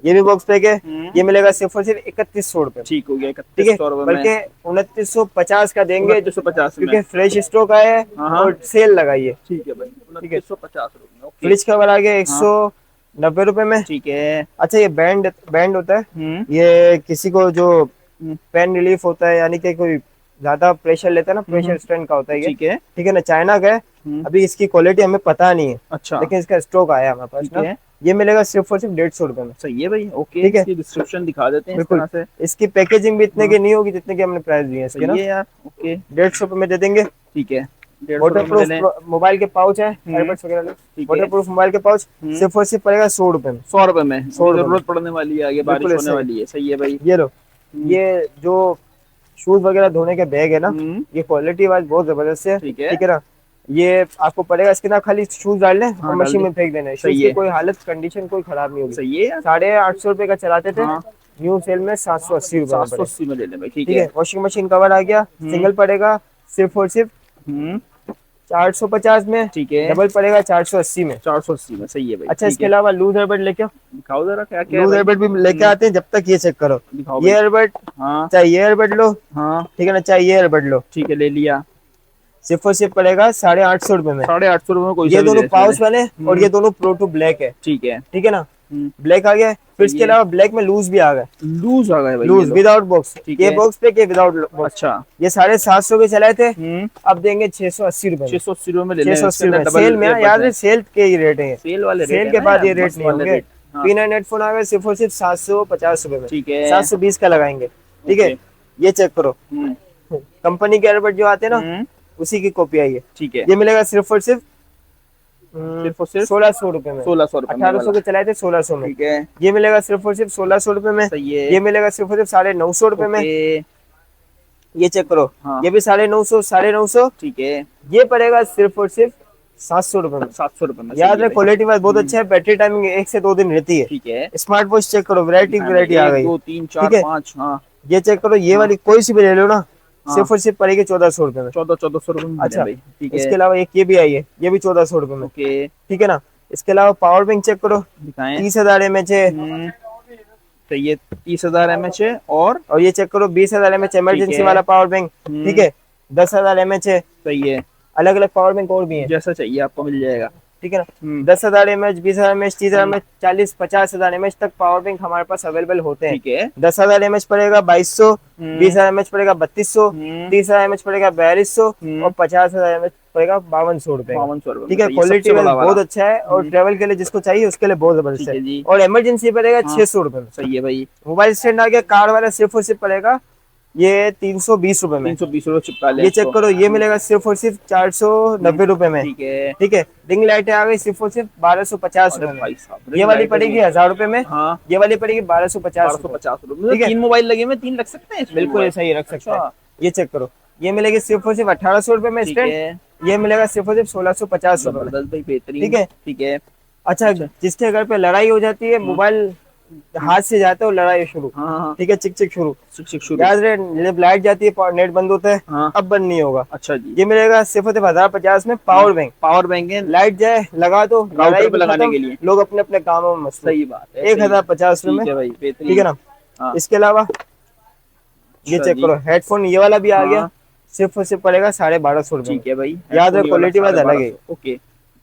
ये भी बॉक्स पैक है। ये मिलेगा सिर्फ और सिर्फ 3100 रुपए। ठीक हो गया, ठीक है। 3100 में। बल्कि 2950 का देंगे, 2950 में। क्योंकि फ्रेश स्टॉक आया है हाँ, हाँ। और सेल लगाई है। ठीक है भाई, 2950 में। ओके। फ्रिज कवर आ गया 190 रुपए में। ठीक है। अच्छा, ये बैंड बैंड होता है, ये किसी को जो पेन रिलीफ होता है, यानी कि कोई ज्यादा प्रेशर लेता है ना, प्रेशर स्टैंड का होता है ये। ठीक है। ठीक है ना। चाइना का है, अभी इसकी क्वालिटी हमें पता नहीं है, अच्छा, लेकिन इसका स्टॉक आया हमारे पास ठीक ना। है। ये मिलेगा सिर्फ और सिर्फ 150 रुपए में। सही है भाई। ओके, ठीक है। इसकी डिस्क्रिप्शन दिखा देते हैं इस बिल्कुल। तरह से। इसकी पैकेजिंग भी इतने की नहीं होगी जितने की हमने प्राइस दिए हैं इसके ना। सही है यार। ओके, 150 रुपए में दे देंगे। ठीक है। 150 वाटर में ले लें। प्रूफ मोबाइल के पाउच है, एयरबड्स वगैरह ले। ठीक है। वाटर प्रूफ मोबाइल के पाउच सिर्फ और सिर्फ पड़ेगा 100 रुपए में। 100 रुपए में। 100 रुपए में। जरूरत पड़ने वाली है, आगे बारिश बिल्कुल होने ऐसे वाली है। सही है भाई। ये लो, ये जो शूज वगैरह धोने के बैग है ना, ये क्वालिटी वाइज बहुत जबरदस्त है। ठीक है। ठीक है ना। ये आपको पड़ेगा, इसके ना खाली शूज डाल लें और हाँ, मशीन डाल में फेंक देना है। सही शूज है। की कोई हालत कंडीशन कोई खराब नहीं होगी। सही है यार। 850 रुपए का चलाते थे, हाँ। न्यू सेल में 780 रुपए में पड़ेगा। 780 में ले लें भाई। ठीक ठीक है। है। वॉशिंग मशीन कवर आ गया, सिंगल पड़ेगा सिर्फ और सिर्फ 450 में। ठीक है। डबल पड़ेगा 480 में। 480 में। सही है भाई। अच्छा, ठीक इसके है। अलावा लूज एयरबड लेके आओ। दिखाओ जरा क्या क्या लूज है एयरबड भी लेके आते हैं, जब तक ये चेक करो। दिखाओ ये भाई। एयरबड, हाँ चाहे ये एयरबड लो, हाँ, ठीक है ना, चाहे ये एयरबड लो, ठीक है, ले लिया। सिर्फ और सिर्फ पड़ेगा 850 रुपए में। 850 रुपए में कोई ये सा भी दोनों ले पाउच सकते वाले और ये दोनों प्रो टू ब्लैक है। हैं। ठीक है। ठीक है ना। ब्लैक आ गया, फिर इसके ये- अलावा ब्लैक में लूज भी आ गए, लूज आ गए भाई। लूज ये लो। Without box. ठीक ये है। बॉक्स पे के विदाउट बॉक्स। अच्छा। ये 750 के चलाए थे, अब देंगे 680 रुपए में। 680 रुपए में ले लें। 680 इसके में अंदर सेल में, डबल याद है एयरबड सेल के ही रेट है। सेल वाले रेट सेल है के ना बाद यार, ये रेट मस्त नहीं वाले होंगे। रेट। हाँ। P9 हेडफोन आ गए सिर्फ और सिर्फ 750 रुपए में। ठीक है। 720 का लगाएंगे। ठीक है। ओके। ये चेक करो, हम्म, कंपनी के एयरबड जो आते हैं ना, हम्म, उसी की कॉपी आई है। ठीक है। ये मिलेगा सिर्फ और सिर्फ सिर्फ और सिर्फ 1600 रुपए में। 1600 रुपए में 1800 वाला। के चलाए थे, 1600 में। ठीक है। ये मिलेगा सिर्फ और सिर्फ 1600 रुपए में। सही है। ये मिलेगा सिर्फ और सिर्फ 950 रुपए में। ओके। ये चेक करो, हाँ। ये भी 950, ठीक है, ये पड़ेगा सिर्फ और सिर्फ 700 रुपए में। 700 रुपए में। याद रहे, क्वालिटी वाइज बहुत अच्छा है, बैटरी टाइमिंग 1 से 2 दिन रहती है। ठीक है, स्मार्ट वॉच चेक करो, वैरायटी वैरायटी आ 1 गई। 2 3 4 ठीक है, 5। हाँ ये चेक करो, ये हाँ। वाली कोई सी भी ले लो ना, हाँ। सिर्फ और सिर्फ पड़ेगी 1400 रुपए में। 1400 रुपए में अच्छा, भाई। ठीक इसके है, अलावा एक ये भी आई है, ये भी 1400 रुपए में। ओके, ठीक है ना। इसके अलावा पावर बैंक चेक करो, दिखाएं। 30,000 mAh है। तो ये 30,000 mAh है। और ये चेक करो, 20,000 mAh इमरजेंसी वाला पावर बैंक। ठीक है, 10,000 mAh है। सही है, अलग अलग पावर बैंक और भी है। जैसा चाहिए आपको मिल जाएगा। ठीक है ना। 10,000 mAh, 20,000 mAh, 30,000 mAh, 40, 50,000 mAh तक पावर बैंक हमारे पास अवेलेबल होते हैं। ठीक है, 10,000 mAh पड़ेगा 2200, 20,000 mAh पड़ेगा 3200, 30,000 mAh पड़ेगा 4200 और 50,000 mAh पड़ेगा 5200 रुपए। 5200 रुपए। ठीक है, क्वालिटी बहुत अच्छा है और ट्रेवल के लिए जिसको चाहिए उसके लिए बहुत जबरदस्त ठीक है जी। है। और इमरजेंसी पड़ेगा 600 रुपए में। सही है भाई, मोबाइल स्टैंड आ गया, कार्ड वाला सिर्फ और सिर्फ पड़ेगा ये 320 रुपए में। 320 रुपए चिपका ले ये इसको। चेक करो, ये मिलेगा सिर्फ और सिर्फ 490 रुपए में। ठीक है, ठीक है, रिंग लाइटें आ गई सिर्फ और सिर्फ 1250 अरे रुपए भाई में। साहब, ये वाली पड़ेगी 1000 रुपए में। हाँ, ये वाली पड़ेगी 1250 रुपए। 1250 रुपए। ठीक है, 3 मोबाइल लगे हुए, 3 रख सकते हैं इसमें बिल्कुल मोबाइल? ऐसा ही रख सकते हैं। अच्छा, ये चेक करो, ये मिलेगी सिर्फ और सिर्फ 1800 रुपए में ठीक स्टैंड। है, ये मिलेगा सिर्फ और सिर्फ 1650 रुपए में। जबरदस्त भाई, बेहतरीन। ठीक है। ठीक है, अच्छा, जिसके घर पे लड़ाई हो जाती है, मोबाइल हाथ से जाता है और लड़ाई शुरू। हाँ हाँ, ठीक है, चिक चिक शुरू। शिक्षक शुरू। याद रहे, जब लाइट जाती है नेट बंद होता है, हाँ, अब बंद नहीं होगा। अच्छा जी। ये मिलेगा सिर्फ और सिर्फ 1050 में पावर बैंक। पावर बैंक है, लाइट जाए लगा दो, राउटर लड़ाई पे लगाने खत्म, के लिए। लोग अपने अपने कामों में मस्त। सही बात है, 1050 रुपए ठीक है में। भाई, बेहतरीन। ठीक है ना। हाँ। इसके अलावा ये अच्छा चेक जी। करो, हेडफोन ये वाला भी आ हाँ। गया, सिर्फ और सिर्फ पड़ेगा 1250 रुपए ठीक है भाई, याद है, हेडफोन ये वाला क्वालिटी वाइज अलग है। 1250। ओके,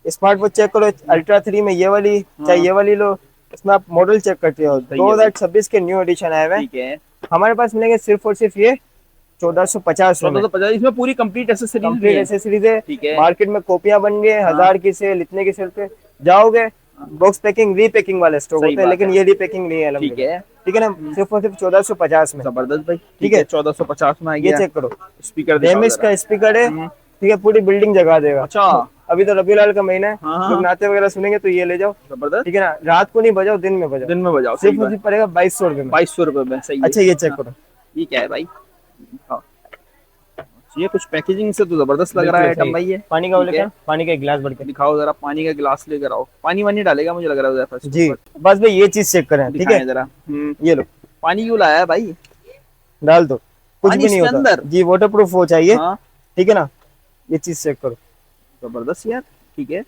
स्मार्ट वॉच चेक करो, अल्ट्रा 3 में ये वाली, चाहे ये वाली लो, इसमें आप मॉडल चेक करते हो, सही है 2026 के न्यू एडिशन आए हुए हैं। ठीक है। हमारे पास मिलेंगे सिर्फ और सिर्फ ये 1450 रुपए में। 1450, इसमें पूरी कंप्लीट एसेसरीज भी कंप्लीट है। एसेसरीज है। ठीक है। मार्केट में कॉपियां बन गए, 1000 की सेल, इतने की सेल पे जाओगे, बॉक्स पैकिंग रीपैकिंग वाले स्टॉक सही होते हैं, बात लेकिन है। ये रीपैकिंग नहीं है ठीक अल्हम्दुलिल्लाह। है, ठीक है ना। सिर्फ और सिर्फ 1450 में। जबरदस्त भाई। ठीक है। 1450 में आ ये गया। चेक करो, स्पीकर डेमिस का स्पीकर है। ठीक है, पूरी बिल्डिंग जगा देगा। अच्छा, अभी तो रबी लाल का महीना है, हाँ, हाँ। लोग नाते वगैरह सुनेंगे तो ये ले जाओ। जबरदस्त। ठीक है ना, रात को नहीं बजाओ, दिन में बजाओ। दिन में बजाओ, सिर्फ और सिर्फ पड़ेगा 2200 रुपए में। 2200 रुपए में। सही है। अच्छा, ये चेक करो, ये क्या है भाई? हाँ। ये कुछ पैकेजिंग से तो जबरदस्त लग रहा है आइटम भाई। ये पानी का ठीक है। लेकर, पानी का एक गिलास भर के दिखाओ जरा, पानी का गिलास लेकर आओ। पानी वानी डालेगा मुझे लग रहा है उधर। जी। बस भाई ये चीज चेक करें। ठीक दिखाएं है, जरा। ये लो, पानी क्यों लाया है भाई? डाल दो, कुछ पानी भी नहीं इसके होता अंदर? जी, वाटर प्रूफ हो चाहिए। हाँ, ठीक है ना। ये चीज चेक करो, जबरदस्त यार। ठीक है,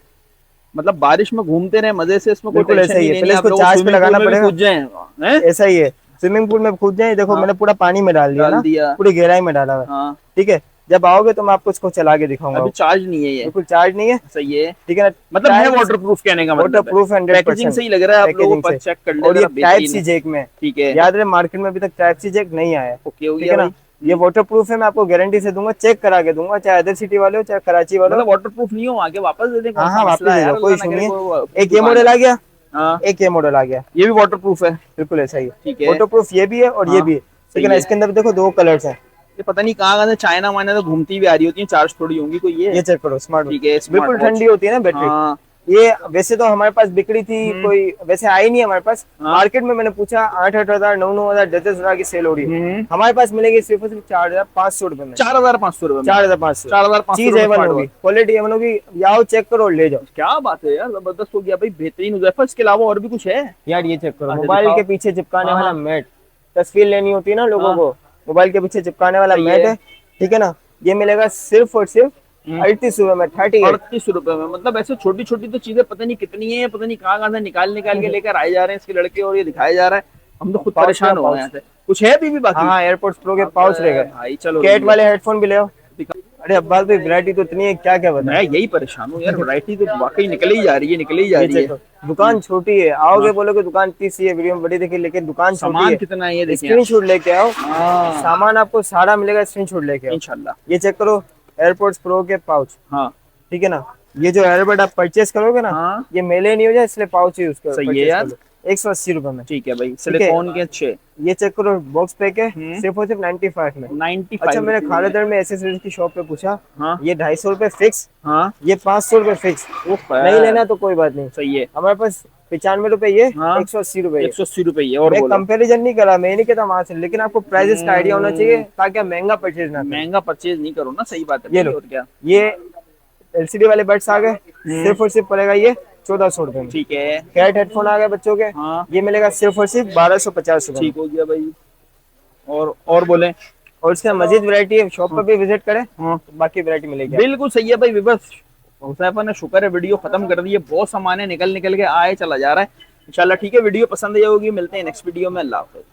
मतलब बारिश में घूमते रहे मजे से, इसमें कोई बिल्कुल टेंशन ऐसा ही ही है। नहीं पहले है। आप इसको लोग चार्ज पे स्विमिंग लगाना पूल में भी पड़ेगा। कूद जाएं, हैं? ऐसा ही है, स्विमिंग पूल में कूद जाए। देखो हाँ। मैंने पूरा पानी में डाल दिया डाल ना, दिया। पूरी गहराई में डाला हुआ है। हाँ, ठीक है, जब आओगे तो मैं आपको इसको चला के दिखाऊंगा। अभी चार्ज नहीं है ये। बिल्कुल चार्ज नहीं है। सही है, ठीक है ना, मतलब है वाटर प्रूफ, कहने का मतलब वाटर प्रूफ 100%। पैकेजिंग सही लग रहा है। आप लोगों को चेक कर ले और ये जरा, टाइप बेहतरीन सी है। जैक में। ठीक है, याद रहे, मार्केट में अभी तक टाइप सी जैक नहीं आया है। ओके हो ठीक गया है ना। भाई। ये वाटर प्रूफ है, मैं आपको गारंटी से दूंगा, चेक करा के दूंगा, चाहे अदर सिटी वाले हो चाहे कराची वाले हो। मतलब वाटर प्रूफ नहीं हो, आगे वापस दे दें? कौन हाँ सा हाँ, वापस मसला है दे यार, दो, कोई अल्लाह इशू ना नहीं करे है। कोई एक ये दुकान मॉडल है। आ गया, हाँ, एक ये मॉडल आ गया। ये भी वाटर प्रूफ है। बिल्कुल ऐसा ही है। ठीक है, वाटर प्रूफ ये भी है और ये हाँ, भी है। सही ठीक है ना। है। इसके अंदर भी देखो 2 कलर्स हैं। ये पता नहीं कहाँ से चाइना वाइना तो घूमती हुई आ रही होती है, चार्ज थोड़ी होंगी कोई। ये ये चेक करो, स्मार्ट ठीक है, वॉच बिल्कुल स्मार्ट वॉच। ठंडी होती है ना बैटरी। हाँ, ये वैसे तो हमारे पास बिक्री थी, कोई वैसे आई नहीं हमारे पास। हाँ। मार्केट में मैंने पूछा 8,000, 9,000, 10,000 की सेल हो रही है। हम्म। हमारे पास मिलेगी सिर्फ और सिर्फ 4,500 रुपए में। 4500 रुपए में। 4,500। 4500 चीज रुपए एवन स्मार्ट होगी, वॉच। क्वालिटी एवन होगी। आओ चेक करो और ले जाओ। क्या बात है यार, जबरदस्त हो गया भाई, बेहतरीन हो गया। इसके अलावा और भी कुछ है? यार ये चेक करो, अच्छा, मोबाइल दिखाओ। के पीछे चिपकाने हाँ, वाला हाँ। मैट। तस्वीर लेनी होती है ना लोगों हाँ। को, मोबाइल के पीछे चिपकाने वाला सही मैट है। है। ठीक है ना। ये मिलेगा सिर्फ और सिर्फ 38 रुपए में। 38। 38 रुपए में। मतलब ऐसे छोटी छोटी तो चीजें पता नहीं कितनी है, पता नहीं कहाँ से निकाल निकाल के लेकर आए जा रहे हैं इसके लड़के, और ये दिखाया जा रहा है। हम तो खुद पाउच परेशान का हो गए पाउच। हैं। कुछ है अभी भी बाकी? हाँ, एयरपोर्ट्स प्रो के पाउच रहेगा। भाई चलो, कैट वाले हेडफोन भी ले आओ। दिखा- अरे अब्बास भाई, वैरायटी तो इतनी है, क्या क्या मैं बताएं। यही परेशान हूँ यार, वैरायटी तो वाकई निकल ही जा रही है, निकल ही जा ये रही है। चेक करो, दुकान छोटी है। आओगे बोलोगे दुकान 30 है, वीडियो में बड़ी देखिए, लेकिन दुकान छोटी सामान है। कितना है ये देखिए। स्क्रीनशॉट लेके आओ, हाँ, सामान आपको सारा मिलेगा, स्क्रीनशॉट लेके आओ। इंशाल्लाह। ये चेक करो, एयरपोर्ट्स प्रो के पाउच। हाँ, ठीक है ना। ये जो एयरबड आप परचेस करोगे ना, हाँ, ये मेले नहीं हो जाए, इसलिए पाउच यूज करो। सही है purchase यार। कर लो। 180 रुपए में। ठीक है भाई, सिलिकॉन के अच्छे। ये चेक करो, बॉक्स पैक है, सिर्फ और सिर्फ 95 में। 95। अच्छा, मैंने खालिदर में एसेसरीज की शॉप पे पूछा, हाँ, ये 250 रुपए फिक्स, हाँ, ये 500 रुपए फिक्स। ओह, नहीं लेना तो कोई बात नहीं, सही है। हमारे पास 95 रुपए ये, हाँ। 180 रुपए 180 रुपए ये। और मैं बोलो। कंपैरिजन नहीं करा, मैं नहीं कहता वहां से, लेकिन आपको प्राइसेस का आइडिया होना चाहिए ताकि आप महंगा परचेज ना करें। महंगा परचेज नहीं करो ना, सही बात है ये भाई, लो, और क्या। ये एलसीडी वाले बड्स आ गए, सिर्फ और सिर्फ पड़ेगा ये 1400 रुपए में। ठीक है। कैट हेडफोन आ गए बच्चों के, हाँ। ये मिलेगा सिर्फ और सिर्फ 1250 रुपए में। ठीक हो गया भाई। और बोले। और इसके मजीद वैरायटी है, शॉप पर भी विजिट करें हाँ तो बाकी वैरायटी मिलेगी। बिल्कुल सही है भाई। विवर्स, हुसैफा ने शुक्र है वीडियो खत्म कर दी है, बहुत सामान है निकल निकल के आए चला जा रहा है। इंशाल्लाह ठीक है, वीडियो पसंद आई होगी, मिलते हैं नेक्स्ट वीडियो में। अल्लाह हाफिज़।